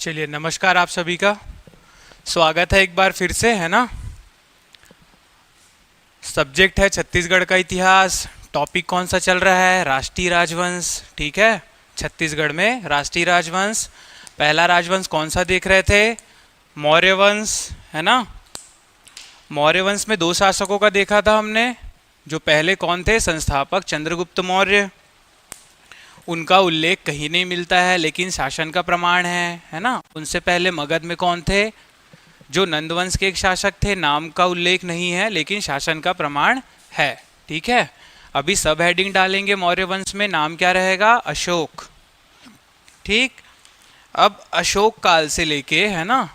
चलिए, नमस्कार आप सभी का। स्वागत है एक बार फिर से, है ना। सब्जेक्ट है छत्तीसगढ़ का इतिहास। टॉपिक कौन सा चल रहा है? राष्ट्रीय राजवंश। ठीक है, छत्तीसगढ़ में राष्ट्रीय राजवंश। पहला राजवंश कौन सा देख रहे थे? मौर्य वंश, है ना। मौर्य वंश में दो शासकों का देखा था हमने। जो पहले कौन थे? संस्थापक चंद्रगुप्त मौर्य। उनका उल्लेख कहीं नहीं मिलता है, लेकिन शासन का प्रमाण है ना। उनसे पहले मगध में कौन थे? जो नंदवंश के एक शासक थे। नाम का उल्लेख नहीं है, लेकिन शासन का प्रमाण है। ठीक है, अभी सब हेडिंग डालेंगे मौर्य वंश में। नाम क्या रहेगा? अशोक। ठीक, अब अशोक काल से लेके, है ना,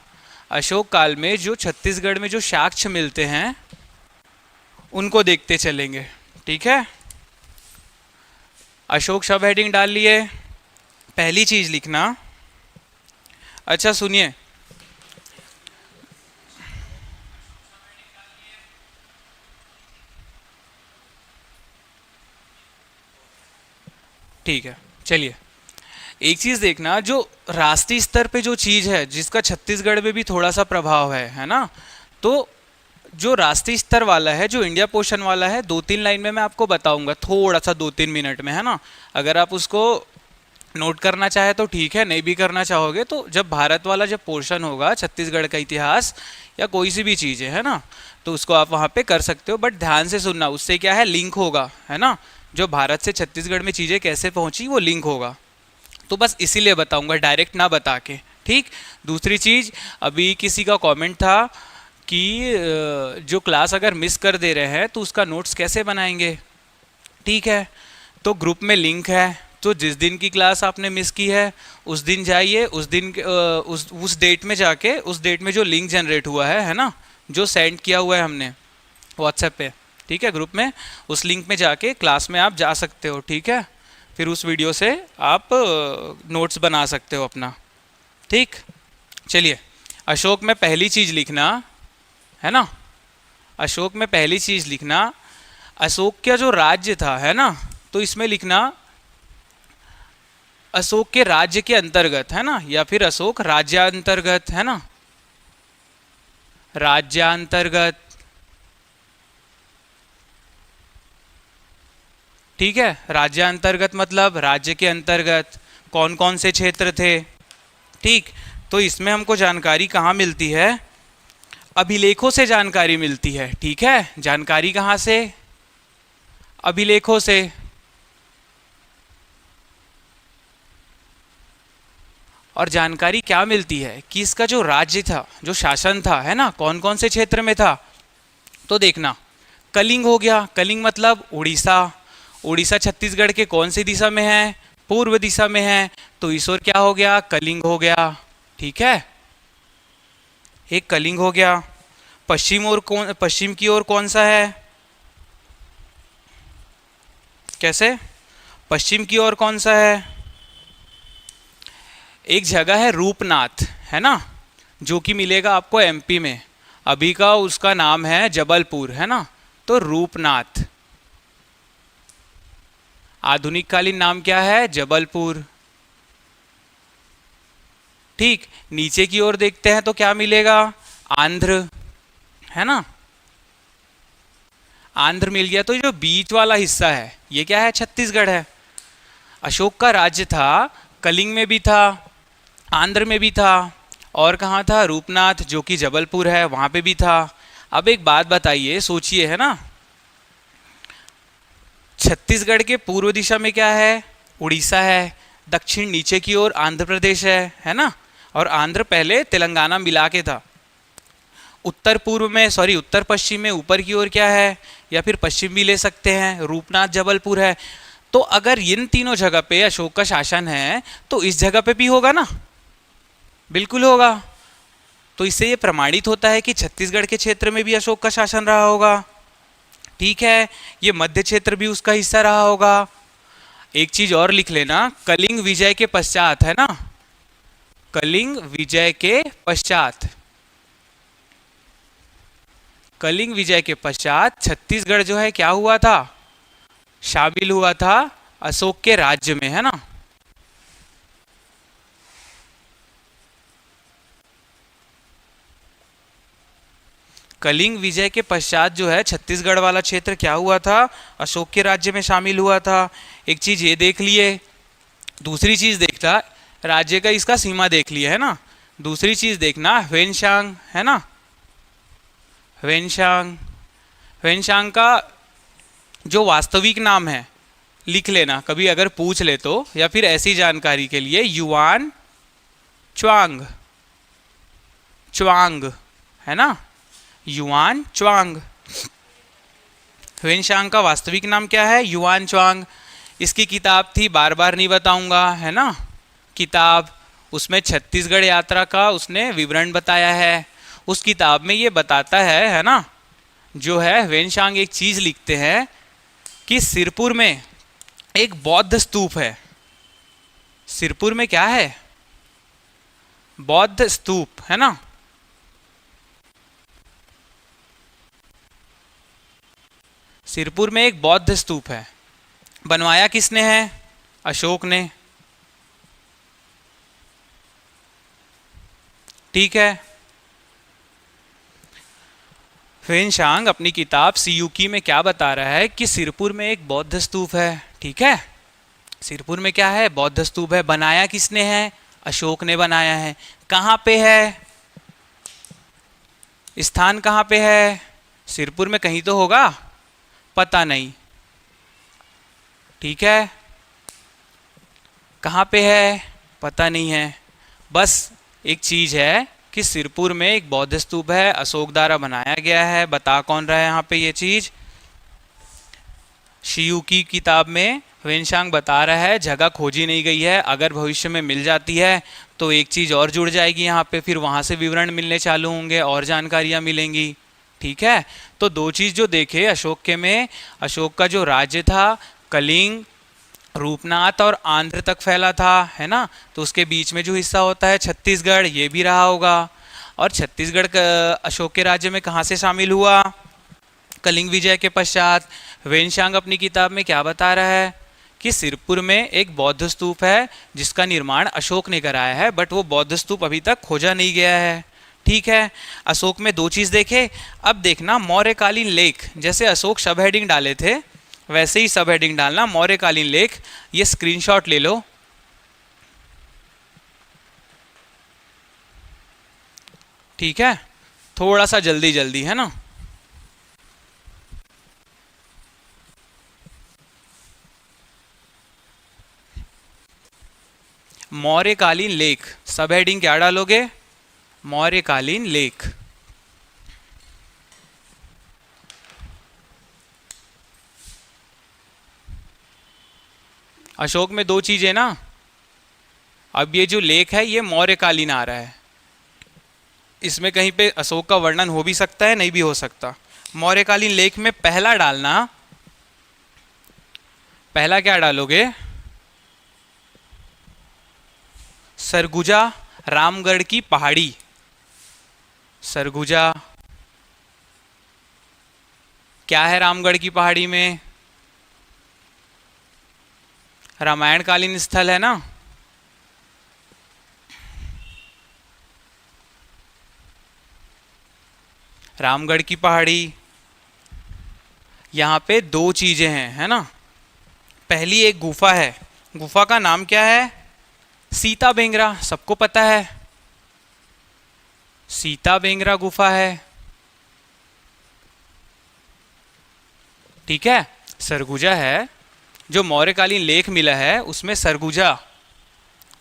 अशोक काल में जो छत्तीसगढ़ में जो साक्ष्य मिलते हैं उनको देखते चलेंगे। ठीक है, अशोक सब हेडिंग डाल लिए। पहली चीज लिखना, अच्छा सुनिए, ठीक है। चलिए, एक चीज देखना, जो राष्ट्रीय स्तर पे जो चीज है जिसका छत्तीसगढ़ में भी थोड़ा सा प्रभाव है ना। तो जो राष्ट्रीय स्तर वाला है, जो इंडिया पोषण वाला है, दो तीन लाइन में मैं आपको बताऊंगा, थोड़ा सा 2-3 मिनट में, है ना। अगर आप उसको नोट करना चाहे तो ठीक है, नहीं भी करना चाहोगे तो जब भारत वाला जब पोर्शन होगा, छत्तीसगढ़ का इतिहास या कोई सी भी चीज़ है ना, तो उसको आप वहाँ पे कर सकते हो। बट ध्यान से सुनना, उससे क्या है, लिंक होगा, है ना। जो भारत से छत्तीसगढ़ में चीज़ें कैसे पहुँची वो लिंक होगा। तो बस इसीलिए बताऊंगा, डायरेक्ट ना बता के। ठीक, दूसरी चीज़, अभी किसी का कमेंट था कि जो क्लास अगर मिस कर दे रहे हैं तो उसका नोट्स कैसे बनाएंगे। ठीक है, तो ग्रुप में लिंक है, तो जिस दिन की क्लास आपने मिस की है उस दिन जाइए, उस दिन उस डेट में जाके, उस डेट में जो लिंक जनरेट हुआ है ना, जो सेंड किया हुआ है हमने व्हाट्सएप पे, ठीक है, ग्रुप में, उस लिंक में जाके क्लास में आप जा सकते हो। ठीक है, फिर उस वीडियो से आप नोट्स बना सकते हो अपना। ठीक, चलिए, अशोक में पहली चीज़ लिखना, है ना, अशोक में पहली चीज़ लिखना, अशोक का जो राज्य था, है ना, तो इसमें लिखना अशोक के राज्य के अंतर्गत, है ना, या फिर अशोक राज्यांतर्गत, है ना, राज्यांतर्गत। ठीक है, राज्यांतर्गत मतलब राज्य के अंतर्गत कौन कौन से क्षेत्र थे। ठीक, तो इसमें हमको जानकारी कहाँ मिलती है? अभिलेखों से जानकारी मिलती है। ठीक है, जानकारी कहाँ से? अभिलेखों से। और जानकारी क्या मिलती है कि इसका जो राज्य था, जो शासन था, है ना, कौन कौन से क्षेत्र में था। तो देखना, कलिंग हो गया। कलिंग मतलब उड़ीसा। उड़ीसा छत्तीसगढ़ के कौन सी दिशा में है? पूर्व दिशा में है, तो इस ओर क्या हो गया? कलिंग हो गया। ठीक है, एक कलिंग हो गया। पश्चिम और कौन, पश्चिम की ओर कौन सा है? कैसे? पश्चिम की ओर कौन सा है? एक जगह है रूपनाथ, है ना, जो कि मिलेगा आपको एमपी में। अभी का उसका नाम है जबलपुर, है ना। तो रूपनाथ, आधुनिक कालीन नाम क्या है? जबलपुर। ठीक, नीचे की ओर देखते हैं तो क्या मिलेगा? आंध्र, है ना, आंध्र मिल गया। तो जो बीच वाला हिस्सा है ये क्या है? छत्तीसगढ़ है। अशोक का राज्य था, कलिंग में भी था, आंध्र में भी था, और कहाँ था? रूपनाथ, जो कि जबलपुर है, वहां पे भी था। अब एक बात बताइए, सोचिए, है ना, छत्तीसगढ़ के पूर्व दिशा में क्या है? उड़ीसा है। दक्षिण नीचे की ओर आंध्र प्रदेश है ना, और आंध्र पहले तेलंगाना मिला के था। उत्तर पूर्व में, सॉरी, उत्तर पश्चिम में ऊपर की ओर क्या है, या फिर पश्चिम भी ले सकते हैं, रूपनाथ जबलपुर है। तो अगर इन तीनों जगह पे अशोक का शासन है तो इस जगह पे भी होगा ना? बिल्कुल होगा। तो इससे ये प्रमाणित होता है कि छत्तीसगढ़ के क्षेत्र में भी अशोक का शासन रहा होगा। ठीक है, ये मध्य क्षेत्र भी उसका हिस्सा रहा होगा। एक चीज और लिख लेना, कलिंग विजय के पश्चात, है ना, कलिंग विजय के पश्चात, कलिंग विजय के पश्चात छत्तीसगढ़ जो है क्या हुआ था? शामिल हुआ था अशोक के राज्य में, है ना। कलिंग विजय के पश्चात जो है छत्तीसगढ़ वाला क्षेत्र क्या हुआ था, अशोक के राज्य में शामिल हुआ था। एक चीज ये देख लिए। दूसरी चीज देखना, राज्य का इसका सीमा देख लिया है ना। दूसरी चीज देखना ह्वेनशांग है ना, ह्वेनशांग। ह्वेनशांग का जो वास्तविक नाम है लिख लेना, कभी अगर पूछ ले तो, या फिर ऐसी जानकारी के लिए युआन च्वांग, च्वांग है ना, युआन च्वांग। ह्वेनशांग का वास्तविक नाम क्या है, युआन च्वांग। इसकी किताब थी, बार बार नहीं बताऊंगा, है ना किताब। उसमें छत्तीसगढ़ यात्रा का उसने विवरण बताया है। उस किताब में ये बताता है ना, जो है ह्वेनशांग एक चीज लिखते हैं कि सिरपुर में एक बौद्ध स्तूप है। सिरपुर में क्या है, बौद्ध स्तूप है ना। सिरपुर में एक बौद्ध स्तूप है। बनवाया किसने है, अशोक ने। ठीक है। ह्वेनशांग अपनी किताब सीयूकी में क्या बता रहा है कि सिरपुर में एक बौद्ध स्तूप है। ठीक है, सिरपुर में क्या है, बौद्ध स्तूप है। बनाया किसने है, अशोक ने बनाया है। कहाँ पे है, स्थान कहाँ पे है, सिरपुर में कहीं तो होगा, पता नहीं। ठीक है, कहाँ पे है पता नहीं है। बस एक चीज है कि सिरपुर में एक बौद्ध स्तूप है, अशोक द्वारा बनाया गया है। बता कौन रहा है यहाँ पे ये चीज, शियू की किताब में ह्वेनशांग बता रहा है जगह खोजी नहीं गई है। अगर भविष्य में मिल जाती है तो एक चीज और जुड़ जाएगी यहाँ पे, फिर वहां से विवरण मिलने चालू होंगे और जानकारियां मिलेंगी। ठीक है, तो दो चीज जो देखे अशोक के में, अशोक का जो राज्य था कलिंग, रूपनाथ और आंध्र तक फैला था, है ना। तो उसके बीच में जो हिस्सा होता है छत्तीसगढ़, ये भी रहा होगा। और छत्तीसगढ़ अशोक के राज्य में कहाँ से शामिल हुआ, कलिंग विजय के पश्चात। ह्वेनशांग अपनी किताब में क्या बता रहा है कि सिरपुर में एक बौद्ध स्तूप है जिसका निर्माण अशोक ने कराया है, बट वो बौद्ध स्तूप अभी तक खोजा नहीं गया है। ठीक है, अशोक में दो चीज देखे। अब देखना मौर्यकालीन लेख, जैसे अशोक सब हेडिंग डाले थे वैसे ही सब हेडिंग डालना, मौर्यकालीन लेख। ये स्क्रीनशॉट ले लो। ठीक है, थोड़ा सा जल्दी जल्दी है ना। मौर्यकालीन लेख, सब हेडिंग क्या डालोगे, मौर्यकालीन लेख। अशोक में दो चीजें ना। अब ये जो लेख है ये मौर्यकालीन आ रहा है, इसमें कहीं पे अशोक का वर्णन हो भी सकता है, नहीं भी हो सकता। मौर्यकालीन लेख में पहला डालना, पहला क्या डालोगे, सरगुजा रामगढ़ की पहाड़ी। सरगुजा क्या है, रामगढ़ की पहाड़ी में रामायणकालीन स्थल है ना। रामगढ़ की पहाड़ी, यहाँ पे दो चीजें हैं, है ना। पहली एक गुफा है, गुफा का नाम क्या है, सीता बेंगरा, सबको पता है सीता बेंगरा गुफा है। ठीक है, सरगुजा है, जो मौर्यकालीन लेख मिला है उसमें सरगुजा,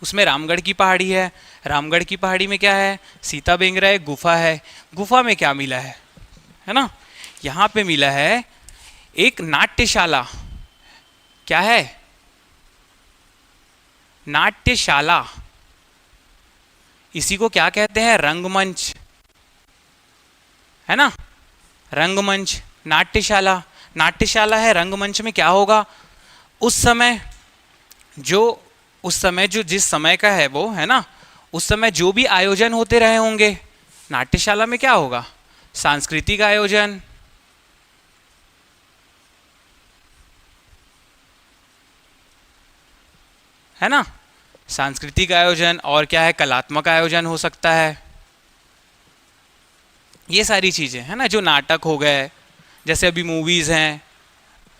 उसमें रामगढ़ की पहाड़ी है। रामगढ़ की पहाड़ी में क्या है, सीता बेंगरा एक गुफा है। गुफा में क्या मिला है ना, यहाँ पे मिला है एक नाट्यशाला। क्या है, नाट्यशाला। इसी को क्या कहते हैं, रंगमंच, है ना। रंगमंच, नाट्यशाला। नाट्यशाला है, रंगमंच में क्या होगा, उस समय जो जिस समय का है वो, है ना, उस समय जो भी आयोजन होते रहे होंगे, नाट्यशाला में क्या होगा, सांस्कृतिक आयोजन, है ना। सांस्कृतिक आयोजन और क्या है, कलात्मक आयोजन हो सकता है। ये सारी चीज़ें है ना, जो नाटक हो गए, जैसे अभी मूवीज़ हैं,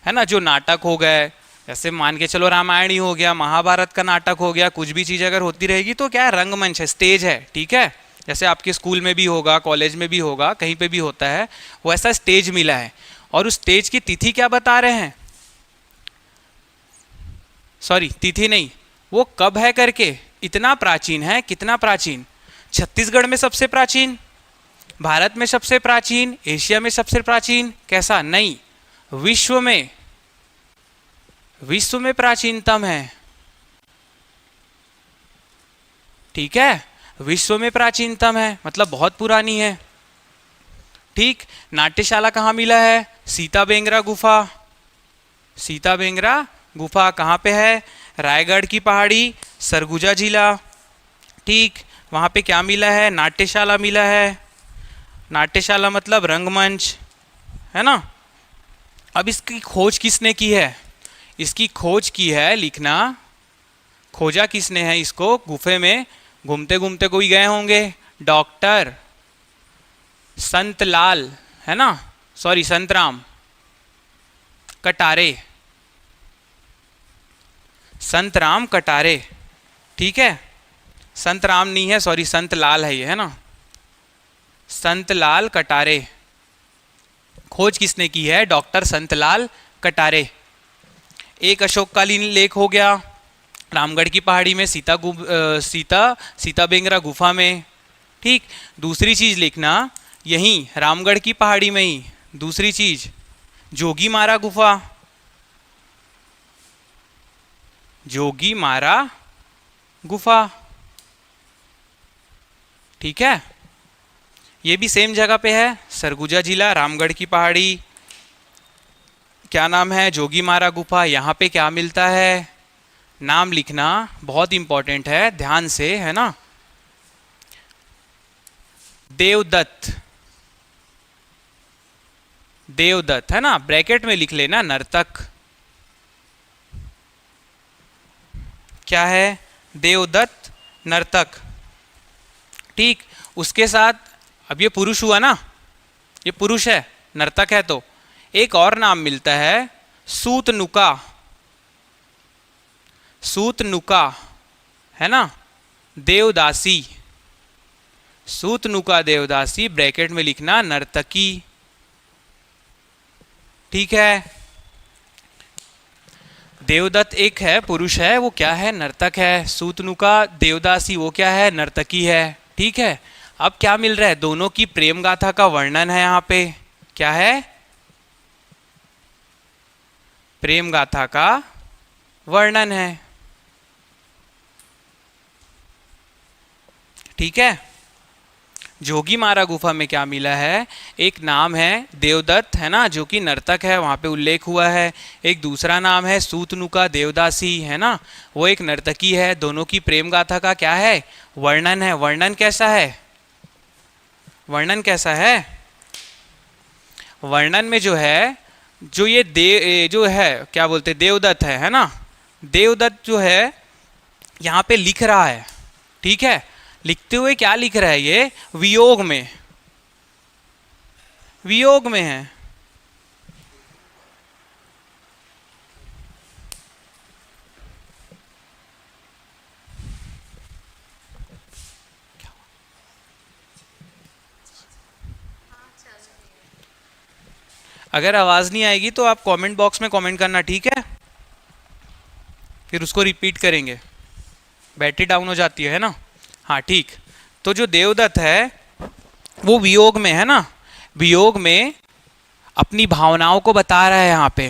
है ना, जो नाटक हो गए, जैसे मान के चलो रामायण ही हो गया, महाभारत का नाटक हो गया, कुछ भी चीज़ अगर होती रहेगी तो क्या है, रंगमंच है, स्टेज है, ठीक है। जैसे आपके स्कूल में भी होगा, कॉलेज में भी होगा, कहीं पे भी होता है, वैसा स्टेज मिला है। और उस स्टेज की तिथि क्या बता रहे हैं, सॉरी तिथि नहीं, वो कब है करके, इतना प्राचीन है, कितना प्राचीन, छत्तीसगढ़ में सबसे प्राचीन, भारत में सबसे प्राचीन, एशिया में सबसे प्राचीन, कैसा, नहीं, विश्व में, विश्व में प्राचीनतम है, ठीक है, विश्व में प्राचीनतम है, मतलब बहुत पुरानी है, ठीक। नाट्यशाला कहाँ मिला है, सीता बेंगरा गुफा, सीता बेंगरा गुफा कहाँ पे है, रायगढ़ की पहाड़ी, सरगुजा जिला, ठीक। वहाँ पे क्या मिला है, नाट्यशाला मिला है, नाट्यशाला मतलब रंगमंच, है ना। अब इसकी खोज किसने की है, इसकी खोज की है, लिखना, खोजा किसने है इसको, गुफे में घूमते घूमते कोई गए होंगे, डॉक्टर संतलाल, है ना, सॉरी संतराम कटारे, संतराम कटारे, ठीक है, संतराम नहीं है, सॉरी संतलाल है ये, है ना, संतलाल कटारे, खोज किसने की है, डॉक्टर संतलाल कटारे। एक अशोककालीन लेख हो गया, रामगढ़ की पहाड़ी में सीता बेंगरा गुफा में, ठीक। दूसरी चीज लिखना, यहीं रामगढ़ की पहाड़ी में ही दूसरी चीज, जोगी मारा गुफा, जोगी मारा गुफा, ठीक है, ये भी सेम जगह पे है, सरगुजा जिला, रामगढ़ की पहाड़ी, क्या नाम है, जोगी मारा गुफा। यहाँ पे क्या मिलता है, नाम लिखना बहुत इंपॉर्टेंट है, ध्यान से, है ना, देवदत्त, देवदत्त, है ना, ब्रैकेट में लिख लेना, नर्तक, क्या है, देवदत्त नर्तक, ठीक। उसके साथ, अब ये पुरुष हुआ ना, ये पुरुष है, नर्तक है, तो एक और नाम मिलता है, सूतनुका, सूतनुका, है ना, देवदासी, सूतनुका देवदासी, ब्रैकेट में लिखना नर्तकी, ठीक है। देवदत्त एक है, पुरुष है, वो क्या है, नर्तक है, सूतनुका देवदासी वो क्या है, नर्तकी है, ठीक है। अब क्या मिल रहा है, दोनों की प्रेम गाथा का वर्णन है, यहाँ पे क्या है, प्रेम गाथा का वर्णन है, ठीक है। जोगी मारा गुफा में क्या मिला है, एक नाम है देवदत्त, है ना, जो कि नर्तक है, वहां पे उल्लेख हुआ है। एक दूसरा नाम है सूतनुका देवदासी, है ना, वो एक नर्तकी है, दोनों की प्रेम गाथा का क्या है, वर्णन है। वर्णन कैसा है, वर्णन कैसा है, वर्णन में जो है, जो ये जो है क्या बोलते, देवदत्त है ना, देवदत्त जो है यहाँ पे लिख रहा है, ठीक है, लिखते हुए क्या लिख रहा है, ये वियोग में, वियोग में है, अगर आवाज नहीं आएगी तो आप कमेंट बॉक्स में कमेंट करना, ठीक है, फिर उसको रिपीट करेंगे, बैटरी डाउन हो जाती है ना, हाँ ठीक। तो जो देवदत्त है वो वियोग में है ना, वियोग में अपनी भावनाओं को बता रहा है यहाँ पे,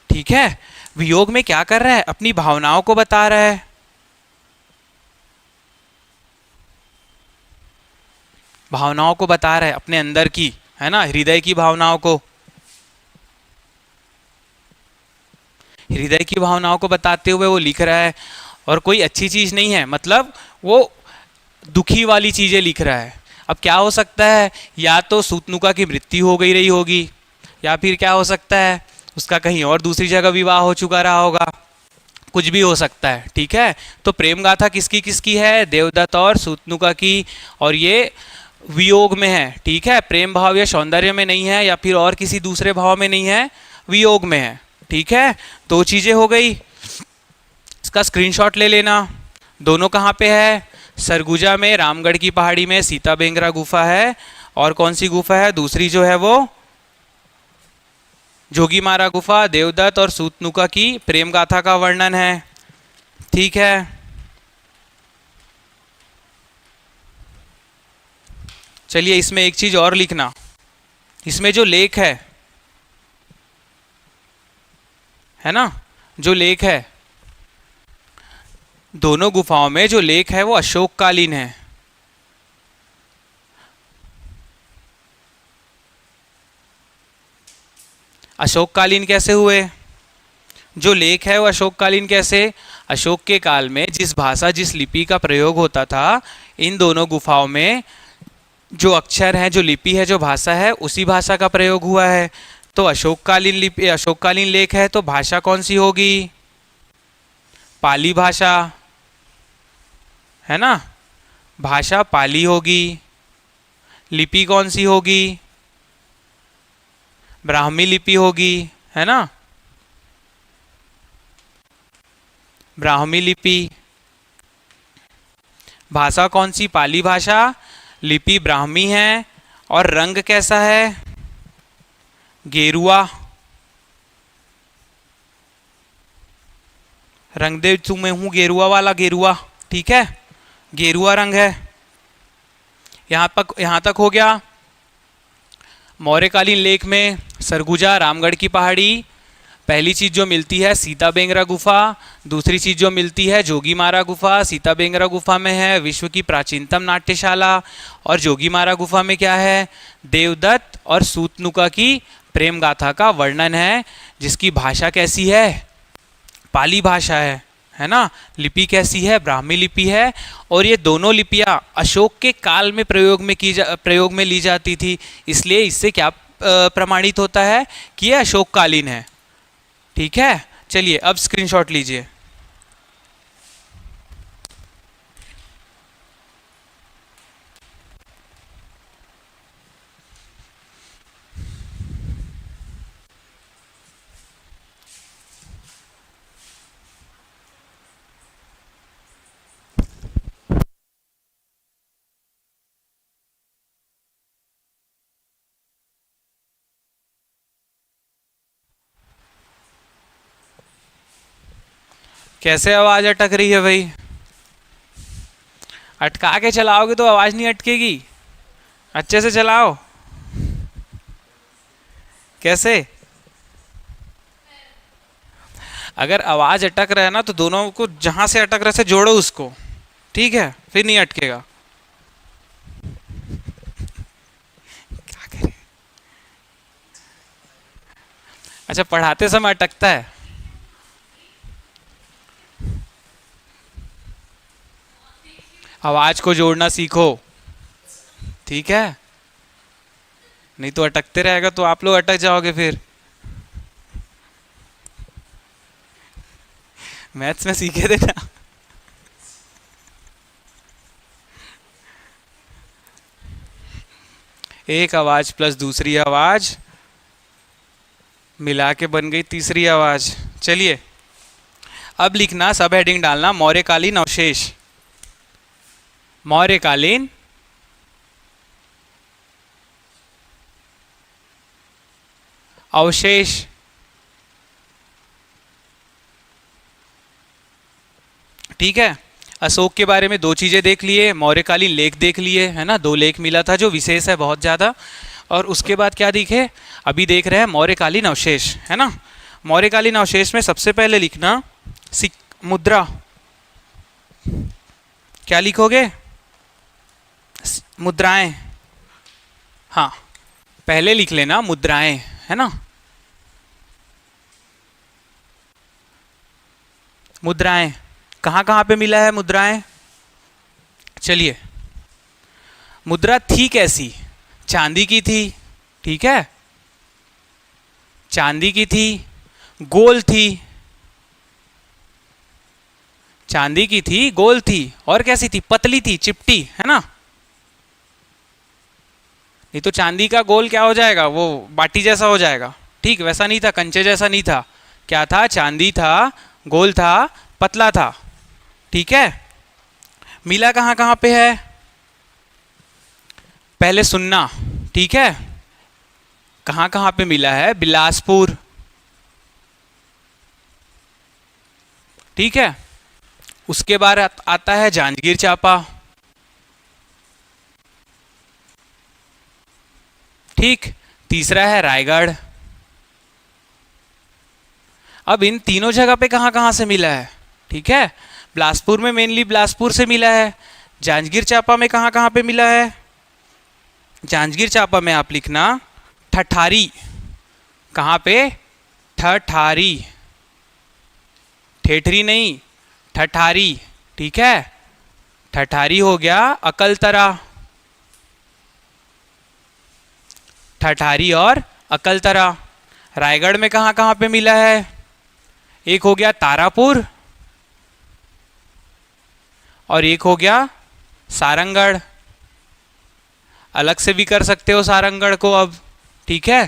ठीक है, वियोग में क्या कर रहा है, अपनी भावनाओं को बता रहा है, भावनाओं को बता रहा है अपने अंदर की, है ना, हृदय की भावनाओं को, हृदय की भावनाओं को बताते हुए वो लिख रहा है, और कोई अच्छी चीज नहीं है, मतलब वो दुखी वाली चीजें लिख रहा है। अब क्या हो सकता है, या तो सूतनुका की मृत्यु हो गई रही होगी, या फिर क्या हो सकता है, उसका कहीं और दूसरी जगह विवाह हो चुका रहा होगा, कुछ भी हो सकता है, ठीक है। तो प्रेम गाथा किसकी किसकी है, देवदत्त और सूतनुका की, और ये वियोग में है, ठीक है, प्रेम भाव या सौंदर्य में नहीं है या फिर और किसी दूसरे भाव में नहीं है, वियोग में है, ठीक है। दो चीजें हो गई, इसका स्क्रीनशॉट ले लेना। दोनों कहाँ पे है? सरगुजा में, रामगढ़ की पहाड़ी में सीता बेंगरा गुफा है, और कौन सी गुफा है दूसरी जो है वो जोगीमारा गुफा, देवदत्त और सूतनुका की प्रेम गाथा का वर्णन है, ठीक है। चलिए इसमें एक चीज और लिखना, इसमें जो लेख है ना, जो लेख है, दोनों गुफाओं में जो लेख है वो अशोककालीन है। अशोककालीन कैसे हुए? जो लेख है वो अशोककालीन कैसे? अशोक के काल में जिस भाषा जिस लिपि का प्रयोग होता था, इन दोनों गुफाओं में जो अक्षर है, जो लिपि है, जो भाषा है, उसी भाषा का प्रयोग हुआ है। तो अशोककालीन लिपि, अशोककालीन लेख है तो भाषा कौन सी होगी? पाली भाषा, है ना, भाषा पाली होगी। लिपि कौन सी होगी? ब्राह्मी लिपि होगी, है ना, ब्राह्मी लिपि। भाषा कौन सी? पाली भाषा, लिपि ब्राह्मी है, और रंग कैसा है? गेरुआ। रंग दे तू मैं हूं गेरुआ वाला, गेरुआ, ठीक है, गेरुआ रंग है। यहां तक हो गया। मौर्यकालीन लेख में सरगुजा, रामगढ़ की पहाड़ी, पहली चीज जो मिलती है सीता बेंगरा गुफा, दूसरी चीज जो मिलती है जोगीमारा गुफा। सीता बेंगरा गुफा में है विश्व की प्राचीनतम नाट्यशाला, और जोगीमारा गुफा में क्या है? देवदत्त और सूतनुका की प्रेम गाथा का वर्णन है, जिसकी भाषा कैसी है? पाली भाषा है ना। लिपि कैसी है? ब्राह्मी लिपि है। और ये दोनों लिपियां अशोक के काल में प्रयोग में ली जाती थी, इसलिए इससे क्या प्रमाणित होता है कि ये अशोककालीन है, ठीक है। चलिए अब स्क्रीनशॉट लीजिए। कैसे आवाज अटक रही है भाई? अटका के चलाओगे तो आवाज नहीं अटकेगी, अच्छे से चलाओ। कैसे? अगर आवाज अटक रहा है ना तो दोनों को जहां से अटक रहे से जोड़ो उसको, ठीक है, फिर नहीं अटकेगा। क्या करें? अच्छा, पढ़ाते समय अटकता है? आवाज को जोड़ना सीखो, ठीक है, नहीं तो अटकते रहेगा तो आप लोग अटक जाओगे फिर। मैथ्स में सीखे थे ना। एक आवाज प्लस दूसरी आवाज मिला के बन गई तीसरी आवाज। चलिए अब लिखना, सब हेडिंग डालना, मौर्यकालीन अवशेष। मौर्यकालीन अवशेष, ठीक है। अशोक के बारे में दो चीजें देख लिए, मौर्यकालीन लेख देख लिए, है ना, दो लेख मिला था जो विशेष है बहुत ज्यादा। और उसके बाद क्या दिखे? अभी देख रहे हैं मौर्यकालीन अवशेष, है ना। मौर्यकालीन अवशेष में सबसे पहले लिखना मुद्रा। क्या लिखोगे? मुद्राएं, हाँ, पहले लिख लेना मुद्राएं, है ना, मुद्राएं। कहाँ कहाँ पे मिला है मुद्राएं? चलिए, मुद्रा थी कैसी? चांदी की थी, ठीक है, चांदी की थी, गोल थी, चांदी की थी, गोल थी, और कैसी थी? पतली थी, चिपटी, है ना। नहीं तो चांदी का गोल क्या हो जाएगा, वो बाटी जैसा हो जाएगा। ठीक वैसा नहीं था, कंचे जैसा नहीं था। क्या था, चांदी था, गोल था, पतला था। ठीक है। मिला कहाँ कहाँ पे है, पहले सुनना। ठीक है, कहाँ कहाँ पे मिला है, बिलासपुर। ठीक है। उसके बाद आता है जांजगीर चांपा। ठीक। तीसरा है रायगढ़। अब इन तीनों जगह पे कहाँ कहाँ से मिला है। ठीक है, बिलासपुर में मेनली बिलासपुर से मिला है। जांजगीर चांपा में कहाँ कहाँ पे मिला है, जांजगीर चांपा में आप लिखना ठठारी। कहाँ पे, ठठारी, ठेठरी नहीं, ठठारी। ठीक है, ठठारी हो गया। अकलतरा, ठठारी और अकलतरा। रायगढ़ में कहाँ कहाँ पे मिला है, एक हो गया तारापुर और एक हो गया सारंगढ़। अलग से भी कर सकते हो सारंगढ़ को अब। ठीक है,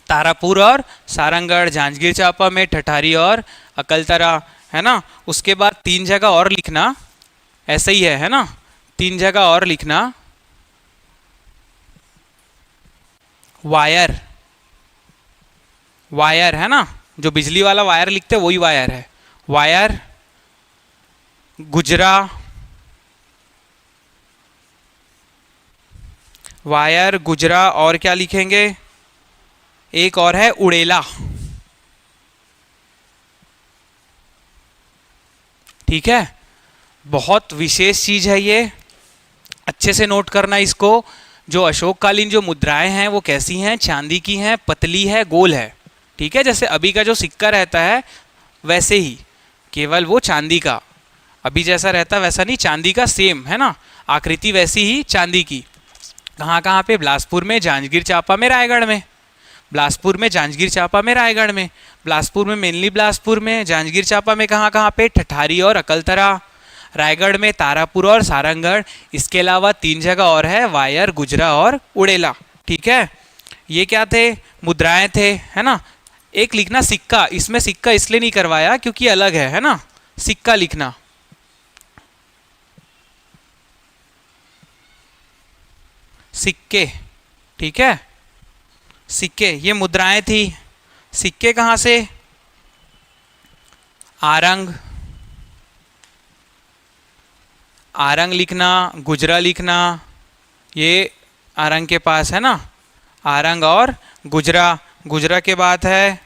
तारापुर और सारंगढ़, जांजगीर चांपा में ठठारी और अकलतरा, है ना। उसके बाद तीन जगह और लिखना, ऐसा ही है ना। तीन जगह और लिखना, वायर, वायर है ना, जो बिजली वाला वायर लिखते हैं वही वायर है। वायर, गुजरा, वायर गुजरा, और क्या लिखेंगे, एक और है उड़ेला। ठीक है, बहुत विशेष चीज है ये, अच्छे से नोट करना इसको। जो अशोककालीन जो मुद्राएं हैं वो कैसी हैं, चांदी की हैं, पतली है, गोल है। ठीक है, जैसे अभी का जो सिक्का रहता है वैसे ही, केवल वो चांदी का, अभी जैसा रहता है वैसा नहीं, चांदी का सेम है ना, आकृति वैसी ही चांदी की। कहाँ कहाँ पे, बिलासपुर में, जांजगीर चांपा में, रायगढ़ में। बिलासपुर में, जांजगीर चांपा में, रायगढ़ में। बिलासपुर में मेनली बिलासपुर में, जांजगीर चांपा में कहाँ कहाँ पे, ठठारी और अकलतरा। रायगढ़ में तारापुर और सारंगढ़। इसके अलावा तीन जगह और है, वायर, गुजरा और उड़ेला। ठीक है, ये क्या थे, मुद्राएं थे, है ना। एक लिखना सिक्का, इसमें सिक्का इसलिए नहीं करवाया क्योंकि अलग है ना। सिक्का लिखना, सिक्के। ठीक है, सिक्के, ये मुद्राएं थी। सिक्के कहाँ से, आरंग, आरंग लिखना, गुजरा लिखना, ये आरंग के पास है ना, आरंग और गुजरा। गुजरा के बाद है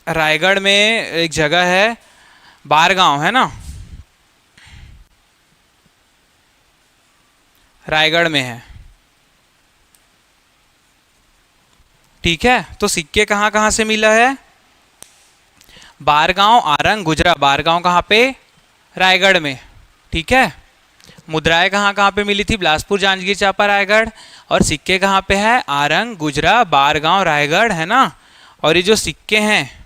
रायगढ़ में एक जगह है बारगांव, है ना, रायगढ़ में है। ठीक है, तो सिक्के कहाँ कहाँ से मिला है, बारगांव, आरंग, गुजरा। बारगांव कहाँ पे, रायगढ़ में। ठीक है, मुद्राएं कहाँ कहाँ पे मिली थी, बिलासपुर, जांजगीर चांपा, रायगढ़। और सिक्के कहाँ पे है, आरंग, गुजरा, बारगांव, रायगढ़, है ना। और ये जो सिक्के हैं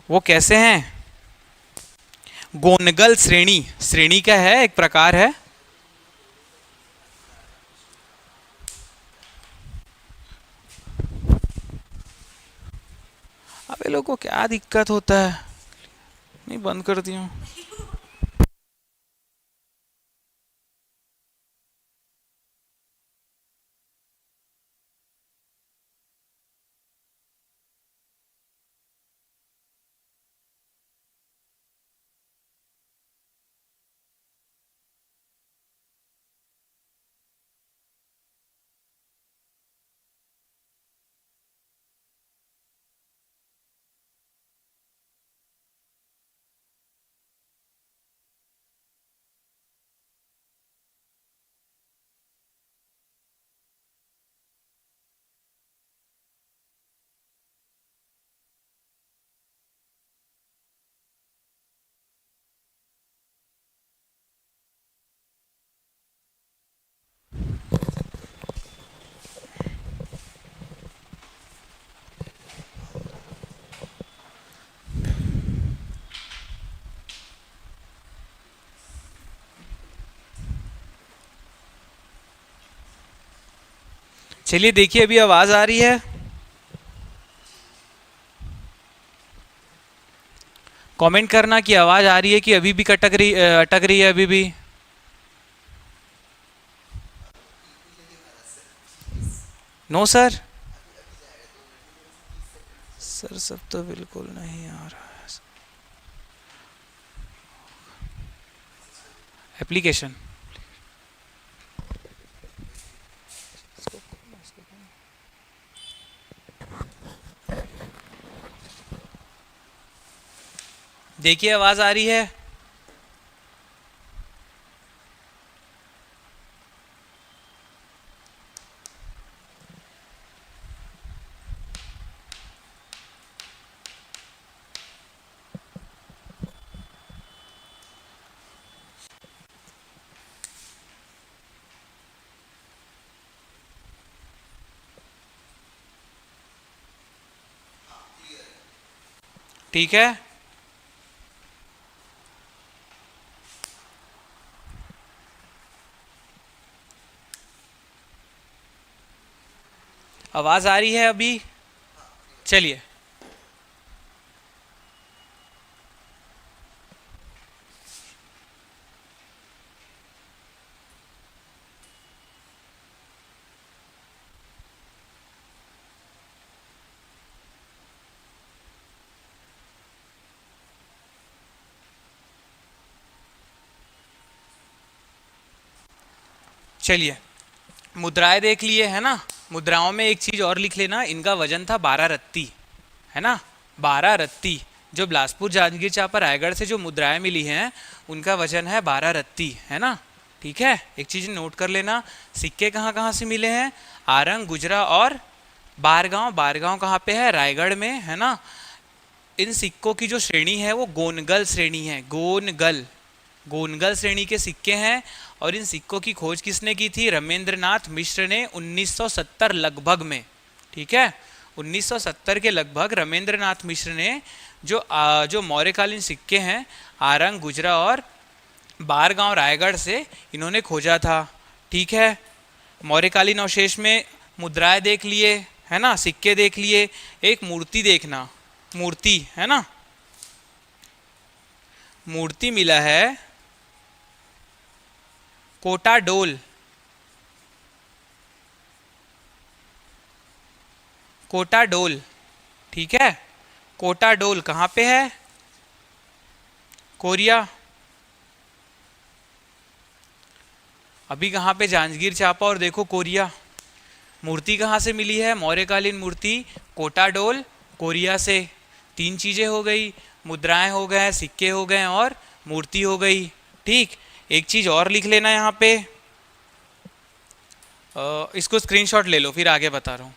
वो कैसे हैं, गोनगल श्रेणी, श्रेणी का है, एक प्रकार है। अबे लोगों को क्या दिक्कत होता है, नहीं बंद कर दिया। चलिए देखिए अभी आवाज आ रही है। कमेंट करना कि आवाज आ रही है कि अभी भी अटक रही है अभी भी। No sir. सर सब तो बिल्कुल नहीं आ रहा है। एप्लीकेशन देखिए आवाज आ रही है। ठीक है। आवाज आ रही है अभी। चलिए चलिए मुद्राएं देख लिए है ना। मुद्राओं में एक चीज और लिख लेना, इनका वजन था 12 रत्ती, है ना। 12 रत्ती। जो बिलासपुर जांजगीर चांपा रायगढ़ से जो मुद्राएं मिली हैं उनका वजन है 12 रत्ती, है ना। ठीक है, एक चीज नोट कर लेना। सिक्के कहाँ कहाँ से मिले हैं? आरंग, गुजरा और बारगांव। बारगांव कहाँ पे है? रायगढ़ में, है ना। इन सिक्कों की जो श्रेणी है वो गोनगल श्रेणी है। गोनगल, गोनगल श्रेणी के सिक्के हैं। और इन सिक्कों की खोज किसने की थी? रमेंद्रनाथ मिश्र ने 1970 लगभग में। ठीक है, 1970 के लगभग रमेंद्रनाथ मिश्र ने जो मौर्यकालीन सिक्के हैं आरंग, गुजरा और बारगांव रायगढ़ से इन्होंने खोजा था। ठीक है, मौर्यकालीन अवशेष में मुद्राएं देख लिए, है ना, सिक्के देख लिए। एक मूर्ति देखना, मूर्ति, है ना। मूर्ति मिला है कोटा डोल। कोटा डोल, ठीक है। कोटा डोल कहाँ पे है? कोरिया। अभी कहाँ पे? जांजगीर चांपा और देखो कोरिया। मूर्ति कहाँ से मिली है? मौर्यकालीन मूर्ति कोटा डोल, कोरिया से। तीन चीजें हो गई, मुद्राएं हो गए, सिक्के हो गए और मूर्ति हो गई। ठीक, एक चीज और लिख लेना यहाँ पे, इसको स्क्रीनशॉट ले लो फिर आगे बता रहा हूँ।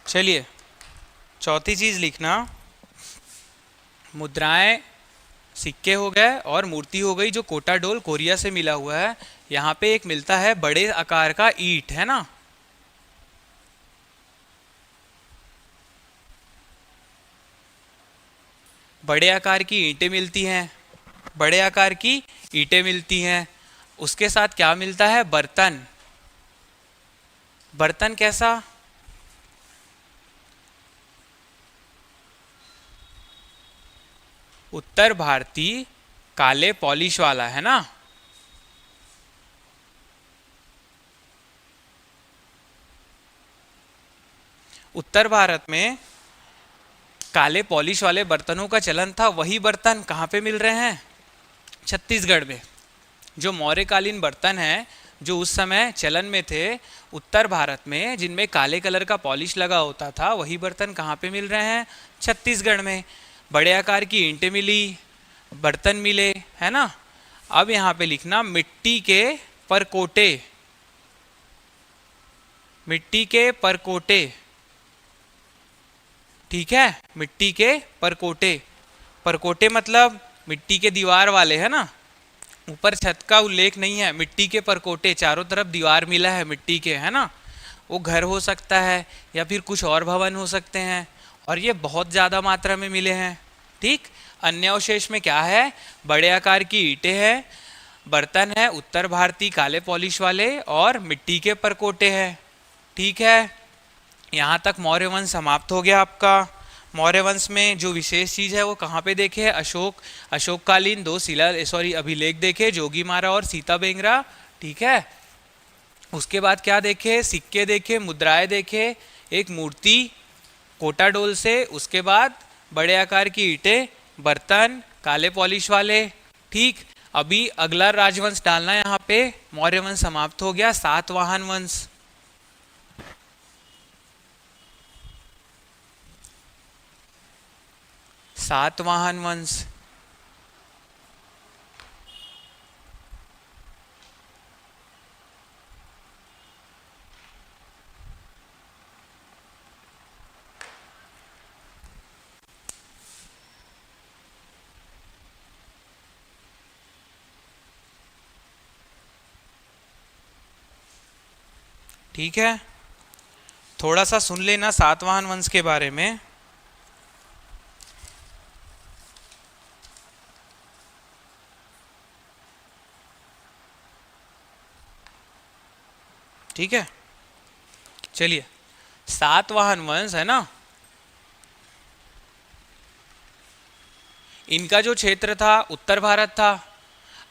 चलिए चौथी चीज लिखना, मुद्राएं, सिक्के हो गए और मूर्ति हो गई जो कोटा डोल कोरिया से मिला हुआ है। यहाँ पे एक मिलता है बड़े आकार का ईंट, है ना। बड़े आकार की ईंटें मिलती हैं, बड़े आकार की ईंटें मिलती हैं। उसके साथ क्या मिलता है? बर्तन। बर्तन कैसा? उत्तर भारतीय काले पॉलिश वाला, है ना। उत्तर भारत में काले पॉलिश वाले बर्तनों का चलन था। वही बर्तन कहाँ पे मिल रहे हैं? छत्तीसगढ़ में। जो मौर्यकालीन बर्तन हैं जो उस समय चलन में थे उत्तर भारत में, जिनमें काले कलर का पॉलिश लगा होता था, वही बर्तन कहाँ पे मिल रहे हैं? छत्तीसगढ़ में। बड़े आकार की ईंटें मिली, बर्तन मिले, है ना। अब यहाँ पे लिखना मिट्टी के परकोटे। मिट्टी के परकोटे, ठीक है, मिट्टी के परकोटे। परकोटे मतलब मिट्टी के दीवार वाले, है ना, ऊपर छत का उल्लेख नहीं है, मिट्टी के परकोटे, चारों तरफ दीवार मिला है मिट्टी के, है ना। वो घर हो सकता है या फिर कुछ और भवन हो सकते हैं, और ये बहुत ज़्यादा मात्रा में मिले हैं। ठीक, अन्य अवशेष में क्या है, बड़े आकार की ईंटें हैं, बर्तन है उत्तर भारतीय काले पॉलिश वाले, और मिट्टी के परकोटे हैं। ठीक है, यहाँ तक मौर्य वंश समाप्त हो गया आपका। मौर्य वंश में जो विशेष चीज़ है वो कहाँ पे देखे, अशोककालीन दो अभिलेख देखे, जोगीमारा और सीता बेंगरा। ठीक है, उसके बाद क्या देखे, सिक्के देखे, मुद्राएं देखे, एक मूर्ति कोटाडोल से, उसके बाद बड़े आकार की ईंटें, बर्तन काले पॉलिश वाले। ठीक, अभी अगला राजवंश डालना है यहाँ पे, मौर्य वंश समाप्त हो गया, सातवाहन वंश। सातवाहन वंश, ठीक है, थोड़ा सा सुन लेना सातवाहन वंश के बारे में। ठीक है, चलिए, सातवाहन वंश है ना, इनका जो क्षेत्र था उत्तर भारत था।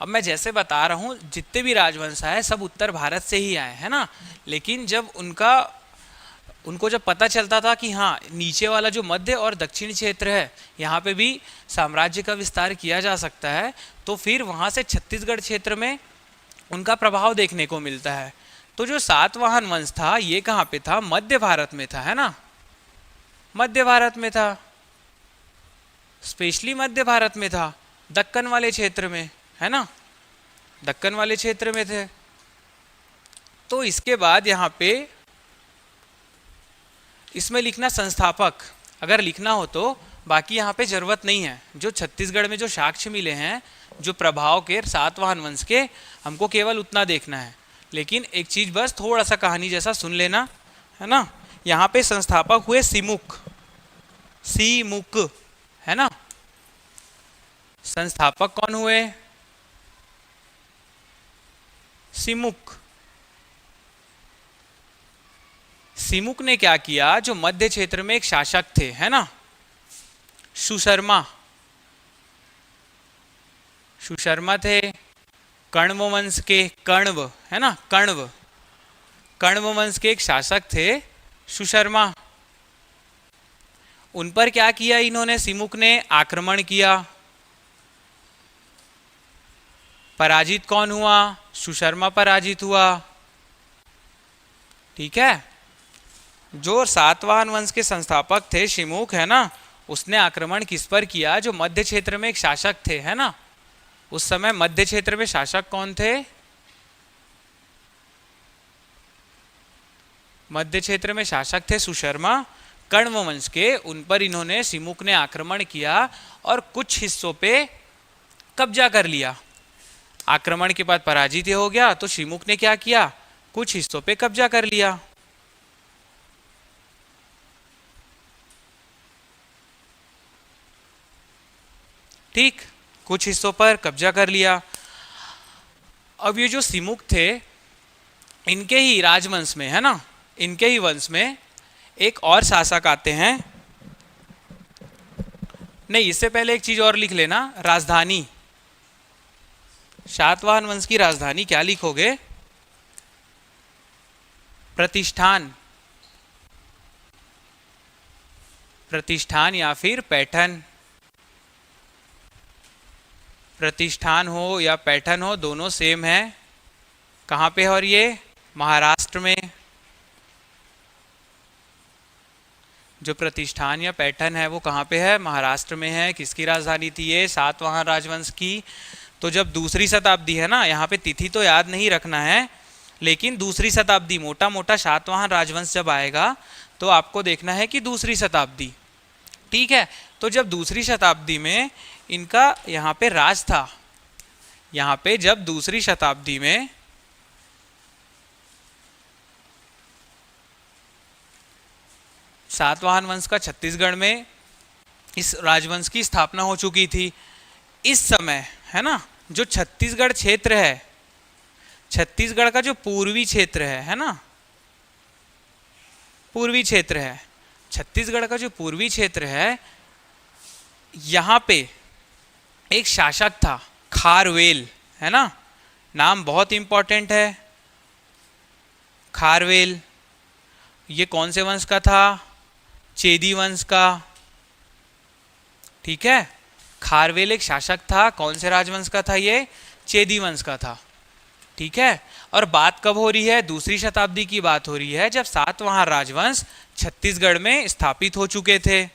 अब मैं जैसे बता रहा हूँ, जितने भी राजवंश आए सब उत्तर भारत से ही आए, है ना। लेकिन जब उनको जब पता चलता था कि हाँ, नीचे वाला जो मध्य और दक्षिण क्षेत्र है यहाँ पे भी साम्राज्य का विस्तार किया जा सकता है, तो फिर वहाँ से छत्तीसगढ़ क्षेत्र में उनका प्रभाव देखने को मिलता है। तो जो सातवाहन वंश था ये कहाँ पे था, मध्य भारत में था, है ना, मध्य भारत में था, स्पेशली मध्य भारत में था, दक्कन वाले क्षेत्र में, है ना, दक्कन वाले क्षेत्र में थे। तो इसके बाद यहाँ पे इसमें लिखना संस्थापक, अगर लिखना हो तो, बाकी यहाँ पे जरूरत नहीं है। जो छत्तीसगढ़ में जो साक्ष्य मिले हैं जो प्रभाव के सातवाहन वंश के, हमको केवल उतना देखना है। लेकिन एक चीज बस थोड़ा सा कहानी जैसा सुन लेना, है ना। यहाँ पे संस्थापक हुए सिमुक, सीमुक, है ना। संस्थापक कौन हुए, सिमुक। सिमुक ने क्या किया, जो मध्य क्षेत्र में एक शासक थे, है ना, सुशर्मा, सुशर्मा थे, कण्व वंश के, कण्व, है ना, कण्व वंश के एक शासक थे सुशर्मा। उन पर क्या किया इन्होंने, सिमुक ने आक्रमण किया। पराजित कौन हुआ, सुशर्मा पराजित हुआ। ठीक है, जो सातवाहन वंश के संस्थापक थे शिमुक, है ना, उसने आक्रमण किस पर किया, जो मध्य क्षेत्र में एक शासक थे, है ना। उस समय मध्य क्षेत्र में शासक कौन थे, मध्य क्षेत्र में शासक थे सुशर्मा, कण्व वंश के। उन पर इन्होंने, सिमुक ने आक्रमण किया और कुछ हिस्सों पे कब्जा कर लिया। आक्रमण के बाद पराजित हो गया, तो सिमुक ने क्या किया, कुछ हिस्सों पे कब्जा कर लिया। ठीक, कुछ हिस्सों पर कब्जा कर लिया। अब ये जो सिमुक थे, इनके ही राजवंश में, है ना, इनके ही वंश में एक और शासक आते हैं। नहीं, इससे पहले एक चीज और लिख लेना, राजधानी। सातवाहन वंश की राजधानी क्या लिखोगे, प्रतिष्ठान, प्रतिष्ठान या फिर पैठन। प्रतिष्ठान हो या पैठन हो, दोनों सेम है। कहाँ पे है, और ये महाराष्ट्र में। जो प्रतिष्ठान या पैठन है वो कहाँ पे है, महाराष्ट्र में है। किसकी राजधानी थी ये, सातवाहन राजवंश की। तो जब दूसरी शताब्दी है ना, यहाँ पे तिथि तो याद नहीं रखना है, लेकिन दूसरी शताब्दी, मोटा मोटा सातवाहन राजवंश जब आएगा तो आपको देखना है कि दूसरी शताब्दी, ठीक है। तो जब दूसरी शताब्दी में इनका यहाँ पे राज था, यहाँ पे जब दूसरी शताब्दी में सातवाहन वंश का छत्तीसगढ़ में इस राजवंश की स्थापना हो चुकी थी। इस समय है ना, जो छत्तीसगढ़ क्षेत्र है, छत्तीसगढ़ का जो पूर्वी क्षेत्र है ना, पूर्वी क्षेत्र है, छत्तीसगढ़ का जो पूर्वी क्षेत्र है, यहाँ पे एक शासक था खारवेल, है ना, नाम बहुत इंपॉर्टेंट है, खारवेल। ये कौन से वंश का था? चेदी वंश का, ठीक है। खारवेल एक शासक था, कौन से राजवंश का था? ये चेदी वंश का था, ठीक है। और बात कब हो रही है? दूसरी शताब्दी की बात हो रही है, जब सातवाहन राजवंश छत्तीसगढ़ में स्थापित हो चुके थे,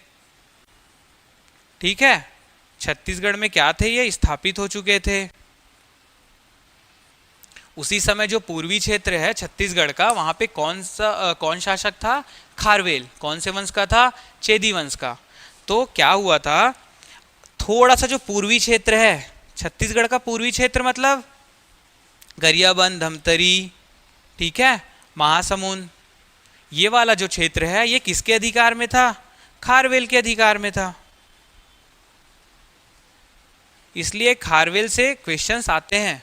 ठीक है। छत्तीसगढ़ में क्या थे? ये स्थापित हो चुके थे। उसी समय जो पूर्वी क्षेत्र है छत्तीसगढ़ का, वहां पे कौन शासक था? खारवेल। कौन से वंश का था? चेदी वंश का। तो क्या हुआ था, थोड़ा सा जो पूर्वी क्षेत्र है छत्तीसगढ़ का, पूर्वी क्षेत्र मतलब गरियाबंद, धमतरी, ठीक है, महासमुंद, ये वाला जो क्षेत्र है ये किसके अधिकार में था? खारवेल के अधिकार में था। इसलिए खारवेल से क्वेश्चंस आते हैं,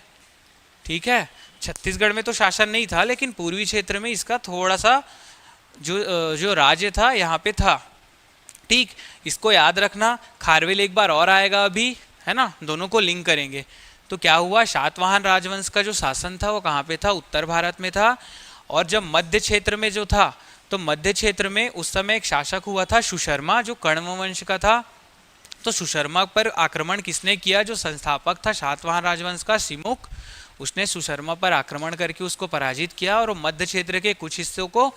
ठीक है। छत्तीसगढ़ में तो शासन नहीं था, लेकिन पूर्वी क्षेत्र में इसका थोड़ा सा जो राज्य था यहाँ पे था, ठीक। इसको याद रखना। खारवेल एक बार और आएगा अभी, है ना, दोनों को लिंक करेंगे। तो क्या हुआ, सातवाहन राजवंश का जो शासन था वो कहाँ पे था? उत्तर भारत में था। और जब मध्य क्षेत्र में जो था, तो मध्य क्षेत्र में उस समय एक शासक हुआ था सुशर्मा, जो कण्व वंश का था। तो सुशर्मा पर आक्रमण किसने किया? जो संस्थापक था सातवाहन राजवंश का, सिमुक, उसने सुशर्मा पर आक्रमण करके उसको पराजित किया और मध्य क्षेत्र के कुछ हिस्सों को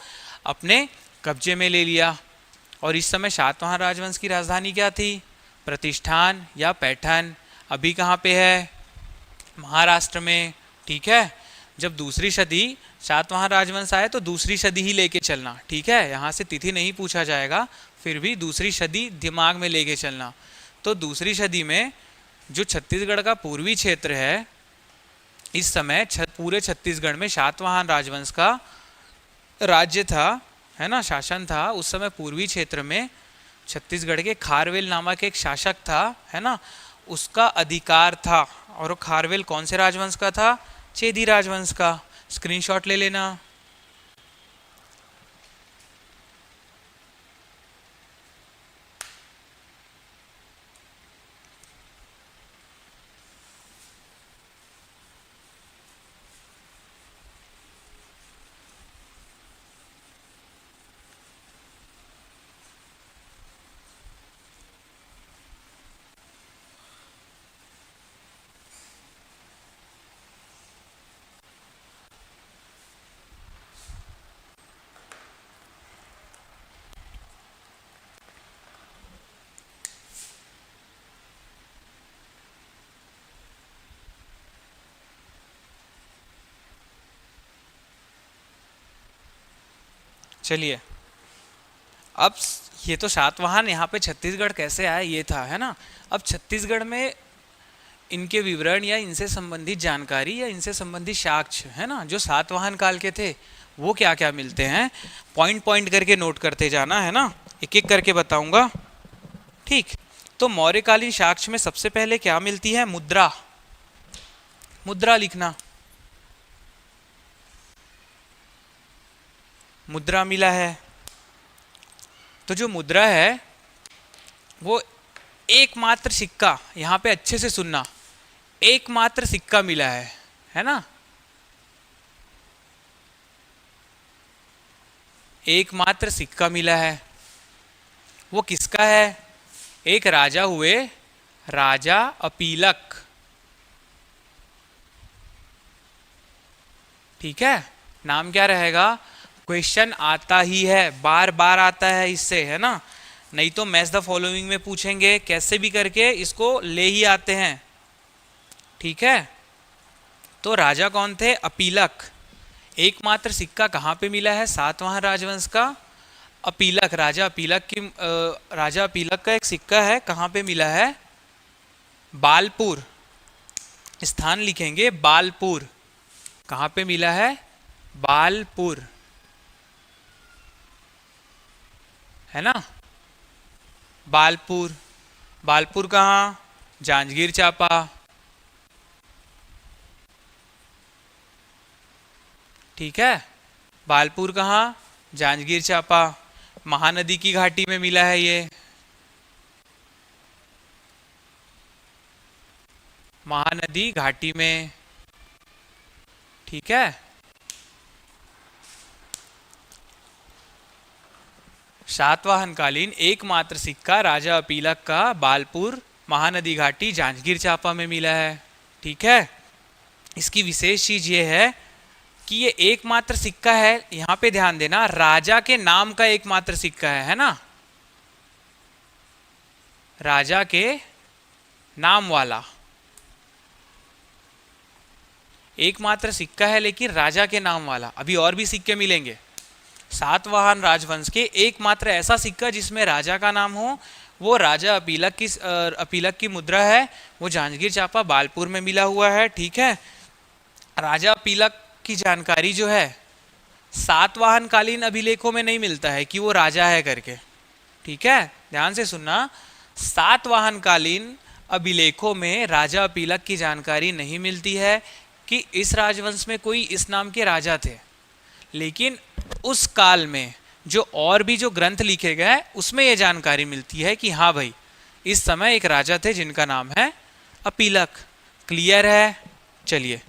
अपने कब्जे में ले लिया। और इस समय सातवाहन राजवंश की राजधानी क्या थी? प्रतिष्ठान या पैठन। अभी कहाँ पे है? महाराष्ट्र में, ठीक है। जब दूसरी सदी सातवाहन राजवंश आए तो दूसरी सदी ही लेके चलना, ठीक है। यहाँ से तिथि नहीं पूछा जाएगा, फिर भी दूसरी सदी दिमाग में लेके चलना। तो दूसरी सदी में जो छत्तीसगढ़ का पूर्वी क्षेत्र है, इस समय पूरे छत्तीसगढ़ में सातवाहन राजवंश का राज्य था, है ना, शासन था। उस समय पूर्वी क्षेत्र में छत्तीसगढ़ के खारवेल नामक एक शासक था, है ना, उसका अधिकार था। और खारवेल कौन से राजवंश का था? चेदी राजवंश का। स्क्रीनशॉट ले लेना। चलिए, अब ये तो सातवाहन यहाँ पे छत्तीसगढ़ कैसे आया ये था, है ना। अब छत्तीसगढ़ में इनके विवरण या इनसे संबंधित जानकारी या इनसे संबंधित साक्ष्य, है ना, जो सातवाहन काल के थे, वो क्या क्या मिलते हैं, पॉइंट पॉइंट करके नोट करते जाना, है ना, एक एक करके बताऊंगा, ठीक। तो मौर्यकालीन साक्ष्य में सबसे पहले क्या मिलती है? मुद्रा। मुद्रा लिखना, मुद्रा मिला है। तो जो मुद्रा है वो एकमात्र सिक्का, यहाँ पे अच्छे से सुनना, एकमात्र सिक्का मिला है ना, एकमात्र सिक्का मिला है। वो किसका है? एक राजा हुए, राजा अपीलक, ठीक है। नाम क्या रहेगा? क्वेश्चन आता ही है, बार बार आता है इससे, है ना, नहीं तो मैच द फॉलोइंग में पूछेंगे, कैसे भी करके इसको ले ही आते हैं, ठीक है। तो राजा कौन थे? अपीलक। एकमात्र सिक्का कहाँ पे मिला है सातवाहन राजवंश का? अपीलक, राजा अपीलक का एक सिक्का है, कहाँ पे मिला है? बालपुर। स्थान लिखेंगे बालपुर। कहाँ पे मिला है? बालपुर, है ना? बालपुर। बालपुर कहाँ? जांजगीर चांपा। ठीक है, बालपुर कहाँ? जांजगीर चांपा। महानदी की घाटी में मिला है ये। महानदी घाटी में। ठीक है, सातवाहन कालीन एकमात्र सिक्का राजा अपीलक का बालपुर महानदी घाटी जांजगीर चांपा में मिला है। ठीक है, इसकी विशेष चीज ये है कि ये एकमात्र सिक्का है। यहां पे ध्यान देना, राजा के नाम का एकमात्र सिक्का है ना? राजा के नाम वाला एकमात्र सिक्का है, लेकिन राजा के नाम वाला। अभी और भी सिक्के मिलेंगे। सातवाहन राजवंश के एकमात्र ऐसा सिक्का जिसमें राजा का नाम हो, वो राजा अपीलक की मुद्रा है। वो जांजगीर चांपा बालपुर में मिला हुआ है। ठीक है, राजा अपीलक की जानकारी जो है सातवाहन कालीन अभिलेखों में नहीं मिलता है कि वो राजा है करके। ठीक है, ध्यान से सुनना, सातवाहन कालीन अभिलेखों में राजा अपीलक की जानकारी नहीं मिलती है कि इस राजवंश में कोई इस नाम के राजा थे। लेकिन उस काल में जो और भी जो ग्रंथ लिखे गए उसमें यह जानकारी मिलती है कि हाँ भाई, इस समय एक राजा थे जिनका नाम है अपीलक। क्लियर है? चलिए,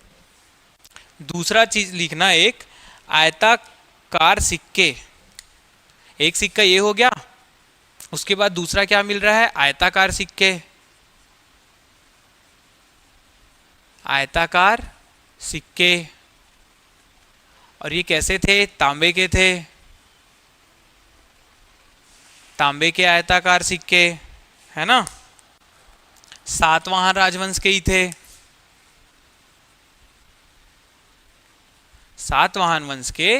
दूसरा चीज लिखना, एक आयताकार सिक्के। एक सिक्का ये हो गया, उसके बाद दूसरा क्या मिल रहा है? आयताकार सिक्के। आयताकार सिक्के, और ये कैसे थे? तांबे के थे। तांबे के आयताकार सिक्के, है ना? सातवाहन राजवंश के ही थे। सातवाहन वंश के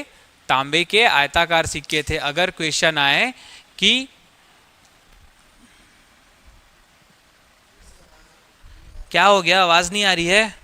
तांबे के आयताकार सिक्के थे। अगर क्वेश्चन आए कि क्या हो गया, आवाज नहीं आ रही है?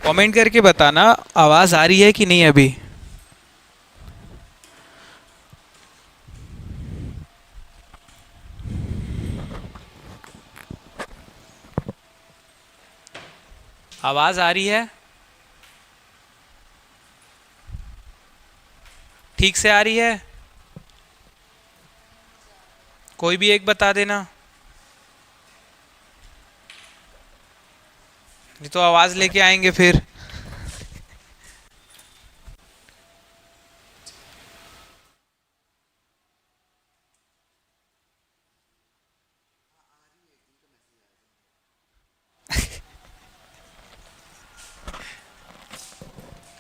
कमेंट करके बताना आवाज आ रही है कि नहीं। अभी आवाज आ रही है? ठीक से आ रही है? कोई भी एक बता देना, नहीं तो आवाज लेके आएंगे फिर।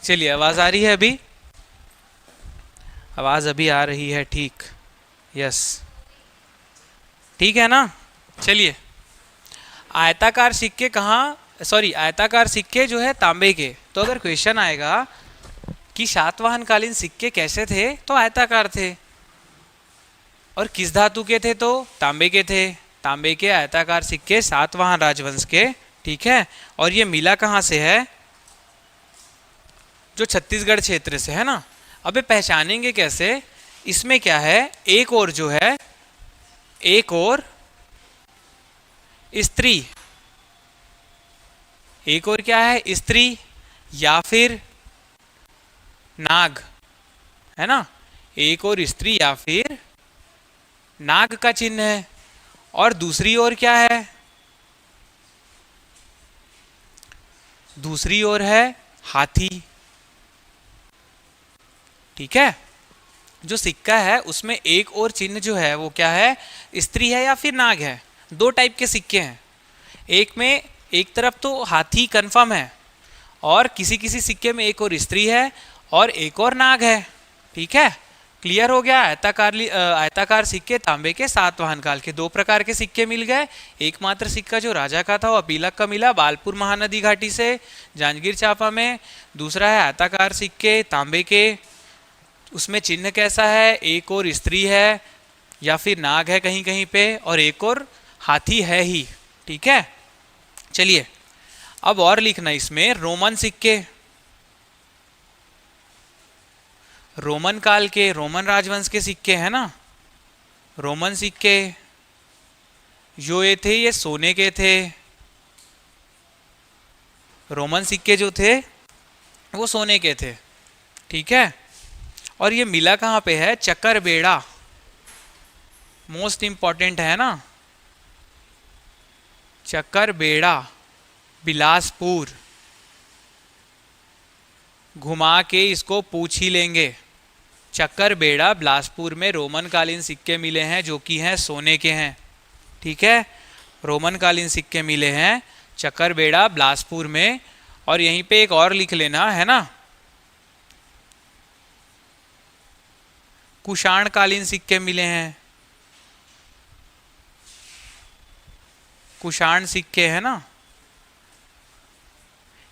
चलिए, आवाज आ रही है अभी? आवाज अभी आ रही है? ठीक, यस, ठीक है ना? चलिए, आयताकार सिक्के कहाँ, सॉरी, आयताकार सिक्के जो है तांबे के। तो अगर क्वेश्चन आएगा कि सातवाहन कालीन सिक्के कैसे थे, तो आयताकार थे। और किस धातु के थे? तो तांबे के थे। तांबे के आयताकार सिक्के सातवाहन राजवंश के। ठीक है, और ये मिला कहाँ से है? जो छत्तीसगढ़ क्षेत्र से, है ना? अबे पहचानेंगे कैसे? इसमें क्या है, एक और जो है, एक और स्त्री, एक और क्या है, स्त्री या फिर नाग, है ना, एक और स्त्री या फिर नाग का चिन्ह है। और दूसरी ओर क्या है, दूसरी ओर है हाथी। ठीक है, जो सिक्का है उसमें एक और चिन्ह जो है वो क्या है, स्त्री है या फिर नाग है। दो टाइप के सिक्के हैं, एक में एक तरफ तो हाथी कंफर्म है, और किसी किसी सिक्के में एक और स्त्री है और एक और नाग है। ठीक है, क्लियर हो गया। आयताकार सिक्के तांबे के सातवाहन काल के, दो प्रकार के सिक्के मिल गए। एकमात्र सिक्का जो राजा का था वो अपीलक का मिला बालपुर महानदी घाटी से जांजगीर चांपा में। दूसरा है आयताकार सिक्के तांबे के, उसमें चिन्ह कैसा है, एक और स्त्री है या फिर नाग है कहीं कहीं पे, और एक और हाथी है ही। ठीक है, चलिए अब और लिखना इसमें रोमन सिक्के, रोमन काल के, रोमन राजवंश के सिक्के हैं ना। रोमन सिक्के जो ये थे ये सोने के थे, रोमन सिक्के जो थे वो सोने के थे। ठीक है, और ये मिला कहाँ पे है, चक्करबेड़ा, मोस्ट इंपॉर्टेंट है ना, चक्करबेड़ा बिलासपुर। घुमा के इसको पूछ ही लेंगे। चक्करबेड़ा बिलासपुर में रोमन कालीन सिक्के मिले हैं जो कि हैं सोने के हैं। ठीक है, रोमन कालीन सिक्के मिले हैं चक्करबेड़ा बिलासपुर में। और यहीं पे एक और लिख लेना, है ना, कुषाण कालीन सिक्के मिले हैं, कुषाण सिक्के, है ना,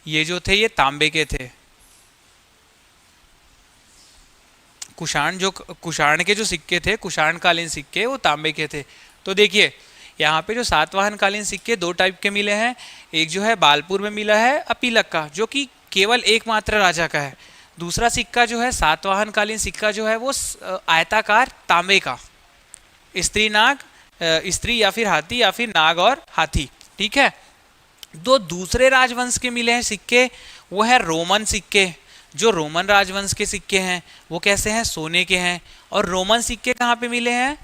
ये जो थे ये तांबे के थे। कुषाण के जो सिक्के थे, कुषाण कालीन सिक्के, वो तांबे के थे। तो देखिए यहाँ पे जो सातवाहन कालीन सिक्के दो टाइप के मिले हैं, एक जो है बालपुर में मिला है अपीलक का, जो कि केवल एकमात्र राजा का है। दूसरा सिक्का जो है सातवाहन कालीन सिक्का जो है वो आयताकार तांबे का, स्त्री नाग, स्त्री या फिर हाथी या फिर नाग और हाथी। ठीक है, दो दूसरे राजवंश के मिले हैं सिक्के, वो है रोमन सिक्के। जो रोमन राजवंश के सिक्के हैं वो कैसे हैं, सोने के हैं। और रोमन सिक्के कहाँ पे मिले हैं,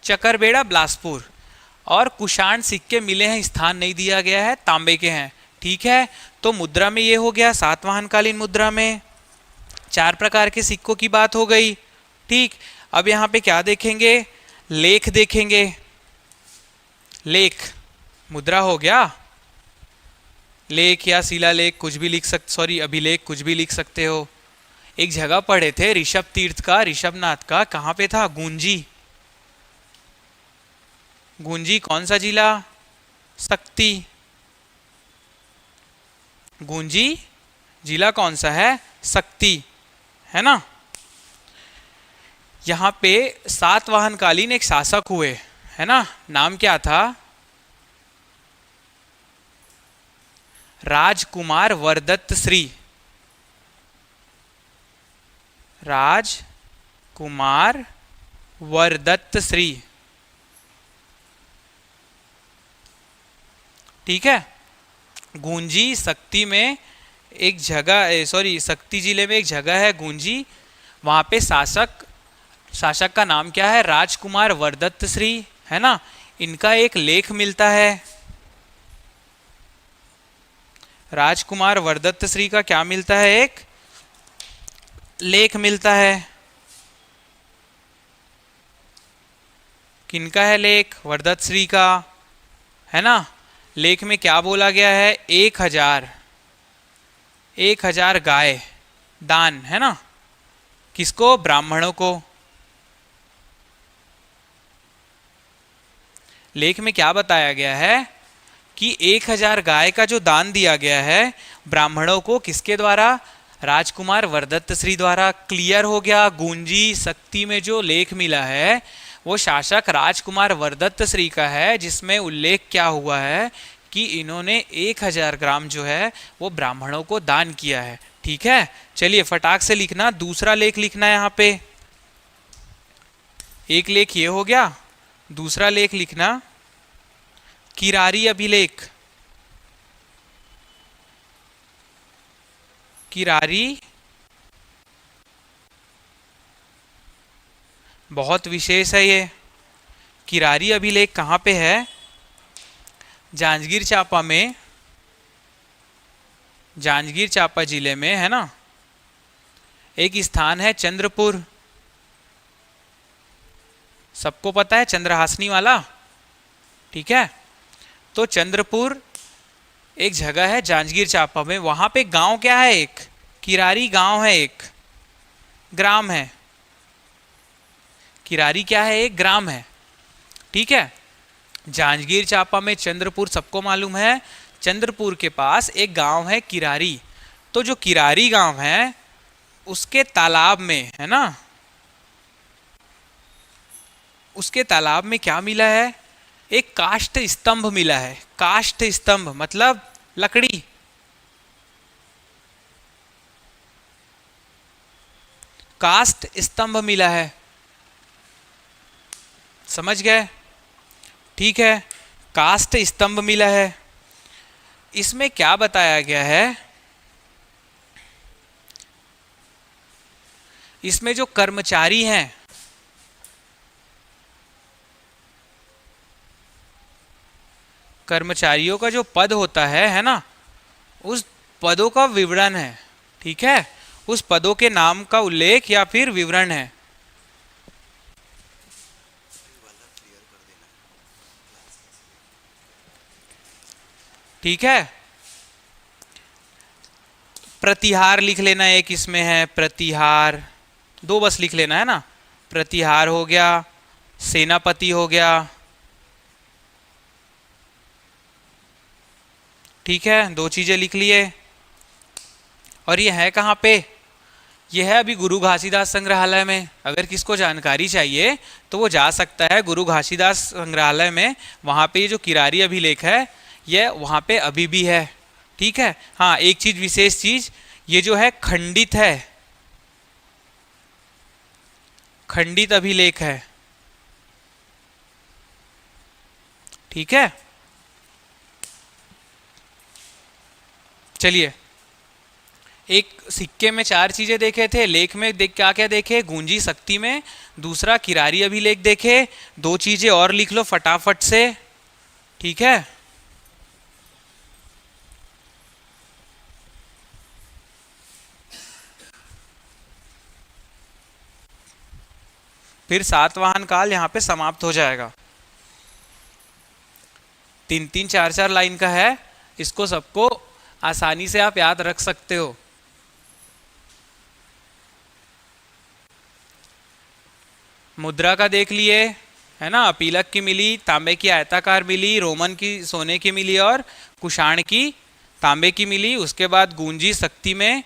चक्करबेड़ा बिलासपुर। और कुषाण सिक्के मिले हैं, स्थान नहीं दिया गया है, तांबे के हैं। ठीक है, तो मुद्रा में ये हो गया, सातवाहन कालीन मुद्रा में चार प्रकार के सिक्कों की बात हो गई। ठीक, अब यहाँ पे क्या देखेंगे, लेख देखेंगे। लेख मुद्रा हो गया, लेख या शिलालेख कुछ भी लिख सकते, सॉरी अभिलेख कुछ भी लिख सकते हो। एक जगह पढ़े थे ऋषभ तीर्थ का, ऋषभनाथ का, कहाँ पे था, गूंजी। गूंजी कौन सा जिला, शक्ति। गूंजी जिला कौन सा है, शक्ति, है ना। यहाँ पे सातवाहन कालीन एक शासक हुए, है ना, नाम क्या था, राजकुमार वरदत्त श्री। राजकुमार वरदत्त श्री। ठीक है, गूंजी शक्ति में एक जगह, सॉरी शक्ति जिले में एक जगह है गूंजी, वहाँ पे शासक का नाम क्या है, राजकुमार वरदत्त श्री, है ना। इनका एक लेख मिलता है, राजकुमार वरदत्त श्री का क्या मिलता है, एक लेख मिलता है। किनका है लेख, वरदत्त श्री का, है ना। लेख में क्या बोला गया है, 1000 गाय दान, है ना, किसको, ब्राह्मणों को। लेख में क्या बताया गया है कि 1000 गाय का जो दान दिया गया है ब्राह्मणों को, किसके द्वारा, राजकुमार वरदत्त श्री द्वारा। क्लियर हो गया, गूंजी शक्ति में जो लेख मिला है वो शासक राजकुमार वरदत्त श्री का है, जिसमें उल्लेख क्या हुआ है कि इन्होंने 1000 ग्राम जो है वो ब्राह्मणों को दान किया है। ठीक है, चलिए फटाक से लिखना, दूसरा लेख लिखना है यहाँ पे। एक लेख ये हो गया, दूसरा लेख लिखना किरारी अभिलेख। किरारी बहुत विशेष है ये। किरारी अभिलेख कहाँ पे है? जांजगीर चांपा में, जांजगीर चांपा जिले में है ना। एक स्थान है चंद्रपुर, सबको पता है, चंद्रहासनी वाला, ठीक है। तो चंद्रपुर एक जगह है जांजगीर चांपा में, वहां पे गांव क्या है? एक किरारी गांव है, एक ग्राम है। किरारी क्या है? एक ग्राम है, ठीक है। जांजगीर चांपा में चंद्रपुर सबको मालूम है। चंद्रपुर के पास एक गांव है किरारी। तो जो किरारी गांव है उसके तालाब में, है ना, उसके तालाब में क्या मिला है? एक काष्ठ स्तंभ मिला है। काष्ठ स्तंभ मतलब लकड़ी। काष्ठ स्तंभ मिला है, समझ गए? ठीक है, काष्ठ स्तंभ मिला है। इसमें क्या बताया गया है? इसमें जो कर्मचारी हैं, कर्मचारियों का जो पद होता है ना, उस पदों का विवरण है, ठीक है। उस पदों के नाम का उल्लेख या फिर विवरण है, ठीक है। प्रतिहार लिख लेना, एक इसमें है प्रतिहार, दो बस लिख लेना है ना। प्रतिहार हो गया, सेनापति हो गया, ठीक है, दो चीजें लिख लिए। और ये है कहाँ पे? ये है अभी गुरु घासीदास संग्रहालय में। अगर किसको जानकारी चाहिए तो वो जा सकता है गुरु घासीदास संग्रहालय में। वहाँ पे ये जो किरारी अभिलेख है ये वहाँ पे अभी भी है, ठीक है। हाँ, एक चीज, विशेष चीज, ये जो है खंडित है, खंडित अभिलेख है, ठीक है। चलिए, एक सिक्के में चार चीजें देखे थे, लेख में देख क्या क्या देखे? गूंजी शक्ति में। दूसरा किरारी अभिलेख देखे। दो चीजें और लिख लो फटाफट से, ठीक है। फिर सातवाहन काल यहाँ पे समाप्त हो जाएगा। 3-3 4-4 लाइन का है, इसको सबको आसानी से आप याद रख सकते हो। मुद्रा का देख लिए, है ना। अपीलक की मिली, तांबे की आयताकार मिली, रोमन की सोने की मिली और कुषाण की तांबे की मिली। उसके बाद गूंजी शक्ति में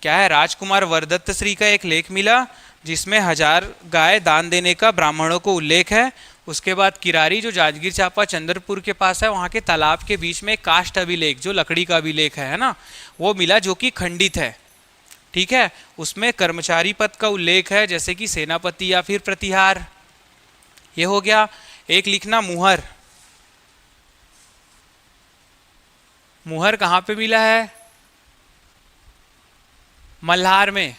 क्या है? राजकुमार वरदत्त श्री का एक लेख मिला जिसमें 1000 गाय दान देने का ब्राह्मणों को उल्लेख है। उसके बाद किरारी जो जांजगीर चांपा चंद्रपुर के पास है, वहाँ के तालाब के बीच में काष्ठ अभिलेख, जो लकड़ी का अभिलेख है ना, वो मिला, जो कि खंडित है, ठीक है। उसमें कर्मचारी पद का उल्लेख है, जैसे कि सेनापति या फिर प्रतिहार। ये हो गया। एक लिखना मुहर। मुहर कहाँ पे मिला है? मल्हार में।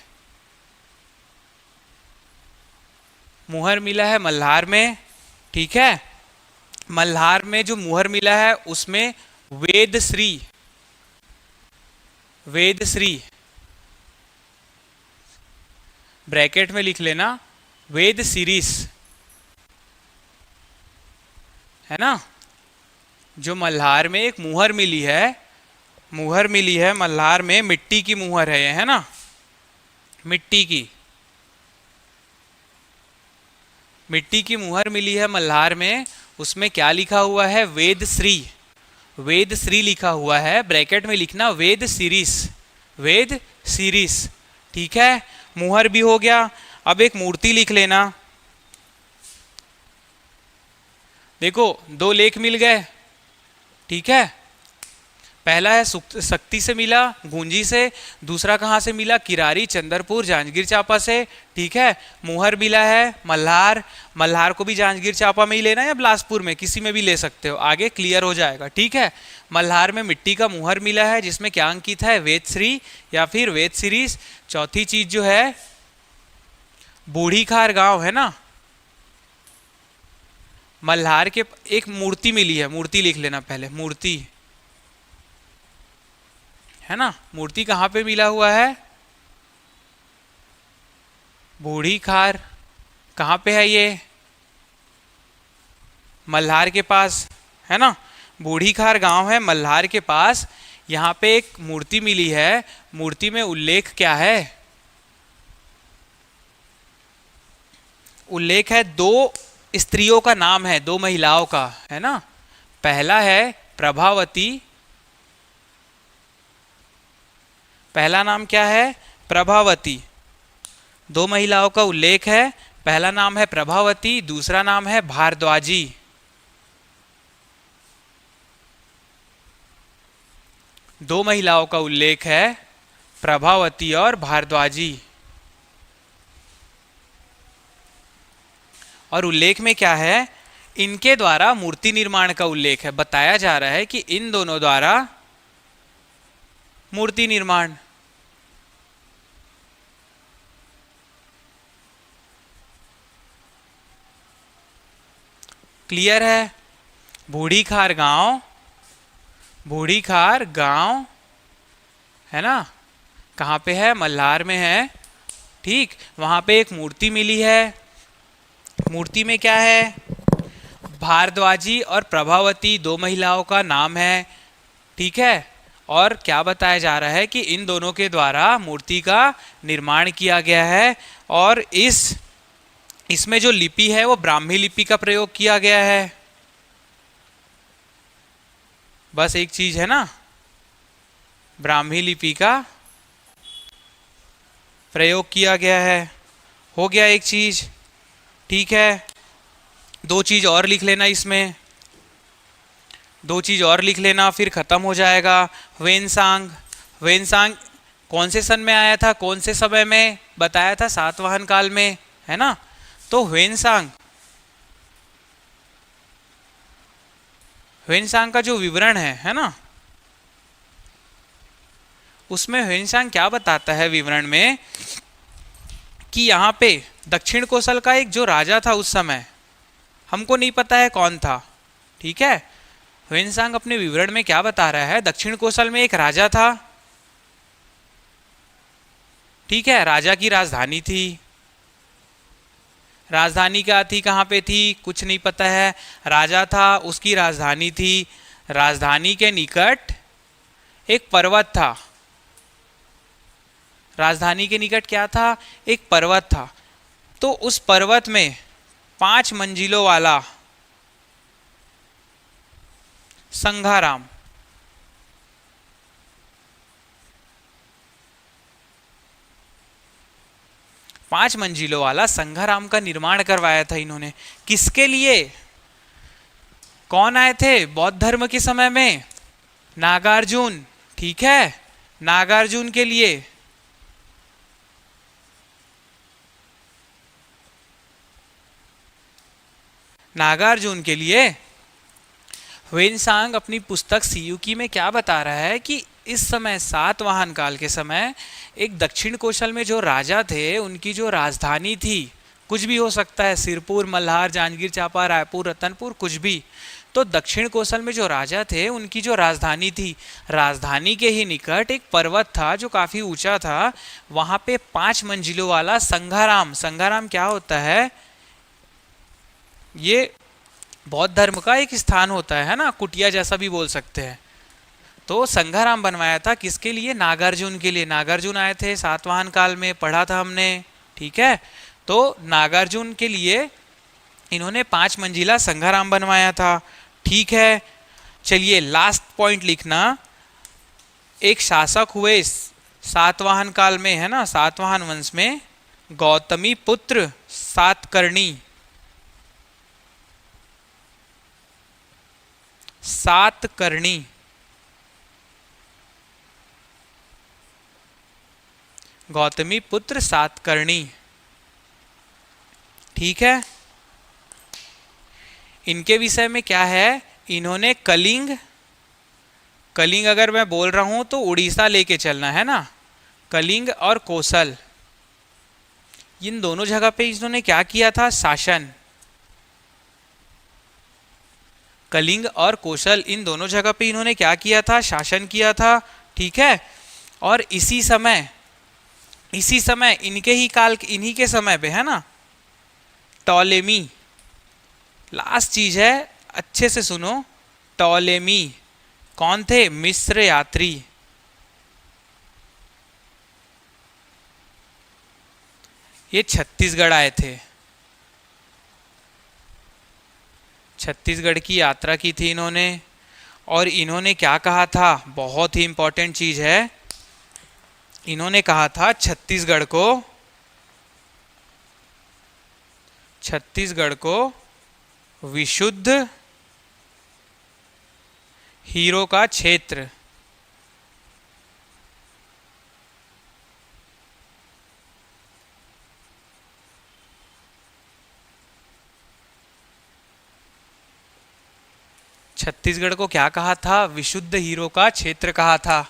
मुहर मिला है मल्हार में, ठीक है। मल्हार में जो मुहर मिला है उसमें वेद श्री, वेद श्री ब्रैकेट में लिख लेना, वेद सीरीस, है ना। जो मल्हार में एक मुहर मिली है, मुहर मिली है मल्हार में, मिट्टी की मुहर है ये, है ना, मिट्टी की, मिट्टी की मुहर मिली है मल्हार में। उसमें क्या लिखा हुआ है? वेद श्री, वेद श्री लिखा हुआ है। ब्रैकेट में लिखना वेद सीरीस, वेद सीरीस, ठीक है। मुहर भी हो गया। अब एक मूर्ति लिख लेना। देखो, दो लेख मिल गए, ठीक है। पहला है शक्ति से मिला, गूंजी से। दूसरा कहाँ से मिला? किरारी, चंद्रपुर, जांजगीर चांपा से। ठीक है। मुहर मिला है मल्हार, मल्हार को भी जांजगीर चांपा में ही लेना है या बिलासपुर में, किसी में भी ले सकते हो, आगे क्लियर हो जाएगा। ठीक है। मल्हार में मिट्टी का मुहर मिला है जिसमें क्या अंकित है? वेदश्री या फिर वेद सीरीज। चौथी चीज जो है बूढ़ी खार गांव है ना, मल्हार के एक मूर्ति मिली है, मूर्ति लिख लेना पहले, मूर्ति है ना। मूर्ति कहाँ पे मिला हुआ है? बूढ़ी खार। कहाँ पे है ये? मल्हार के पास है ना। बूढ़ी खार गांव है मल्हार के पास। यहाँ पे एक मूर्ति मिली है, मूर्ति में उल्लेख क्या है? उल्लेख है दो स्त्रियों का नाम है, दो महिलाओं का है ना। पहला है प्रभावती, पहला नाम क्या है? प्रभावती। दो महिलाओं का उल्लेख है, पहला नाम है प्रभावती, दूसरा नाम है भारद्वाजी। दो महिलाओं का उल्लेख है, प्रभावती और भारद्वाजी। और उल्लेख में क्या है? इनके द्वारा मूर्ति निर्माण का उल्लेख है। बताया जा रहा है कि इन दोनों द्वारा मूर्ति निर्माण। क्लियर है? बूढ़ी खार गांव, बूढ़ी खार गांव है ना, कहाँ पे है? मल्हार में है। ठीक। वहां पे एक मूर्ति मिली है, मूर्ति में क्या है? भारद्वाजी और प्रभावती दो महिलाओं का नाम है। ठीक है। और क्या बताया जा रहा है कि इन दोनों के द्वारा मूर्ति का निर्माण किया गया है। और इसमें जो लिपि है वो ब्राह्मी लिपि का प्रयोग किया गया है। बस एक चीज है ना, ब्राह्मी लिपि का प्रयोग किया गया है। हो गया एक चीज। ठीक है। दो चीज और लिख लेना इसमें, दो चीज और लिख लेना फिर खत्म हो जाएगा। वेनसांग, वेनसांग कौन से सन में आया था, कौन से समय में? बताया था सातवाहन काल में है ना। तो वेनसांग, वेनसांग का जो विवरण है ना, उसमें वेनसांग क्या बताता है विवरण में कि यहाँ पे दक्षिण कोसल का एक जो राजा था उस समय, हमको नहीं पता है कौन था। ठीक है। वेनसांग अपने विवरण में क्या बता रहा है? दक्षिण कोसल में एक राजा था। ठीक है। राजा की राजधानी थी। राजधानी क्या थी, कहाँ पे थी, कुछ नहीं पता है। राजा था, उसकी राजधानी थी। राजधानी के निकट एक पर्वत था। राजधानी के निकट क्या था? एक पर्वत था। तो उस पर्वत में 5 मंजिलों वाला संघाराम, पांच मंजिलों वाला संघाराम का निर्माण करवाया था इन्होंने। किसके लिए? कौन आए थे बौद्ध धर्म के समय में? नागार्जुन। ठीक है। नागार्जुन के लिए। नागार्जुन के लिए वेनसांग अपनी पुस्तक सीयूकी में क्या बता रहा है कि इस समय सातवाहन काल के समय एक दक्षिण कोशल में जो राजा थे उनकी जो राजधानी थी, कुछ भी हो सकता है, सिरपुर, मल्हार, जांजगीर चांपा, रायपुर, रतनपुर, कुछ भी। तो दक्षिण कोसल में जो राजा थे उनकी जो राजधानी थी, राजधानी के ही निकट एक पर्वत था जो काफी ऊंचा था। वहां पे 5 मंजिलों वाला संघाराम, संघाराम क्या होता है? ये बौद्ध धर्म का एक स्थान होता है ना, कुटिया जैसा भी बोल सकते हैं। तो संघाराम बनवाया था किसके लिए? नागार्जुन के लिए। नागार्जुन आए थे सातवाहन काल में, पढ़ा था हमने। ठीक है। तो नागार्जुन के लिए इन्होंने 5 मंजिला संघाराम बनवाया था। ठीक है। चलिए लास्ट पॉइंट लिखना। एक शासक हुए सातवाहन काल में है ना, सातवाहन वंश में, गौतमी पुत्र सातकर्णी। सातकर्णी गौतमी पुत्र सातकर्णी। ठीक है, इनके विषय में क्या है, इन्होंने कलिंग, कलिंग अगर मैं बोल रहा हूं तो उड़ीसा लेके चलना है ना, कलिंग और कौशल, इन दोनों जगह पे इन्होंने क्या किया था, शासन। कलिंग और कौशल इन दोनों जगह पे इन्होंने क्या किया था, शासन किया था। ठीक है, और इसी समय इनके ही काल, इन्हीं के समय पे है ना, टॉलेमी, लास्ट चीज है, अच्छे से सुनो, टॉलेमी कौन थे, मिस्र यात्री। ये छत्तीसगढ़ आए थे, छत्तीसगढ़ की यात्रा की थी इन्होंने, और इन्होंने क्या कहा था, बहुत ही इंपॉर्टेंट चीज है, इन्होंने कहा था छत्तीसगढ़ को विशुद्ध हीरो का क्षेत्र। छत्तीसगढ़ को क्या कहा था, विशुद्ध हीरो का क्षेत्र कहा था।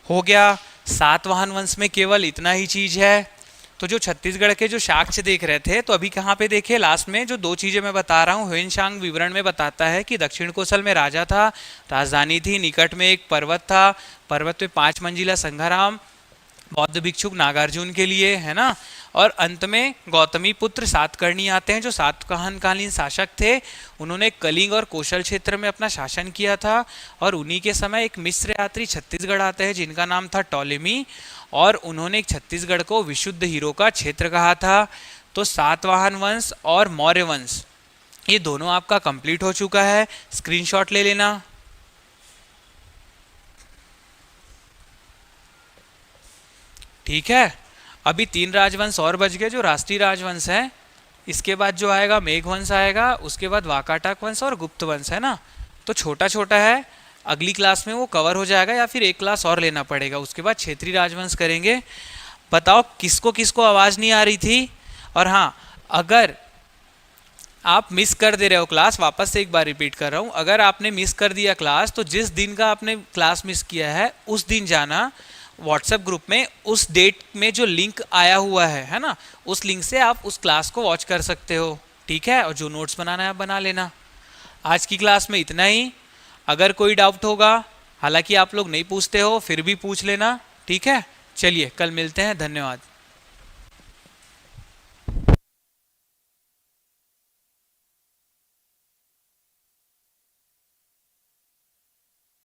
हो गया, सातवाहन वंश में केवल इतना ही चीज है। तो जो छत्तीसगढ़ के जो साक्ष्य देख रहे थे, तो अभी कहाँ पे देखे, लास्ट में जो दो चीजें मैं बता रहा हूँ, ह्वेनसांग विवरण में बताता है कि दक्षिण कोसल में राजा था, राजधानी थी, निकट में एक पर्वत था, पर्वत पे 5 मंजिला संघाराम, बौद्ध भिक्षुक नागार्जुन के लिए, है ना, और अंत में गौतमी पुत्र सातकर्णी आते हैं जो सातवाहनकालीन शासक थे। उन्होंने कलिंग और कौशल क्षेत्र में अपना शासन किया था, और उन्हीं के समय एक मिस्र यात्री छत्तीसगढ़ आते हैं जिनका नाम था टॉलेमी, और उन्होंने छत्तीसगढ़ को विशुद्ध हीरो का क्षेत्र कहा था। तो सातवाहन वंश और मौर्य वंश ये दोनों आपका कंप्लीट हो चुका है, स्क्रीनशॉट ले लेना। ठीक है, अभी 3 राजवंश और बच गए जो राष्ट्रीय राजवंश है। इसके बाद जो आएगा मेघवंश आएगा, उसके बाद वाकाटक वंश और गुप्त वंश, है ना। तो छोटा छोटा है, अगली क्लास में वो कवर हो जाएगा, या फिर एक क्लास और लेना पड़ेगा। उसके बाद क्षेत्रीय राजवंश करेंगे। बताओ किसको किसको आवाज़ नहीं आ रही थी। और हाँ, अगर आप मिस कर दे रहे हो क्लास, वापस से एक बार रिपीट कर रहा हूँ, अगर आपने मिस कर दिया क्लास, तो जिस दिन का आपने क्लास मिस किया है उस दिन जाना व्हाट्सएप ग्रुप में, उस डेट में जो लिंक आया हुआ है ना, उस लिंक से आप उस क्लास को वॉच कर सकते हो। ठीक है, और जो नोट्स बनाना है आप बना लेना। आज की क्लास में इतना ही। अगर कोई डाउट होगा, हालांकि आप लोग नहीं पूछते हो, फिर भी पूछ लेना। ठीक है, चलिए कल मिलते हैं, धन्यवाद।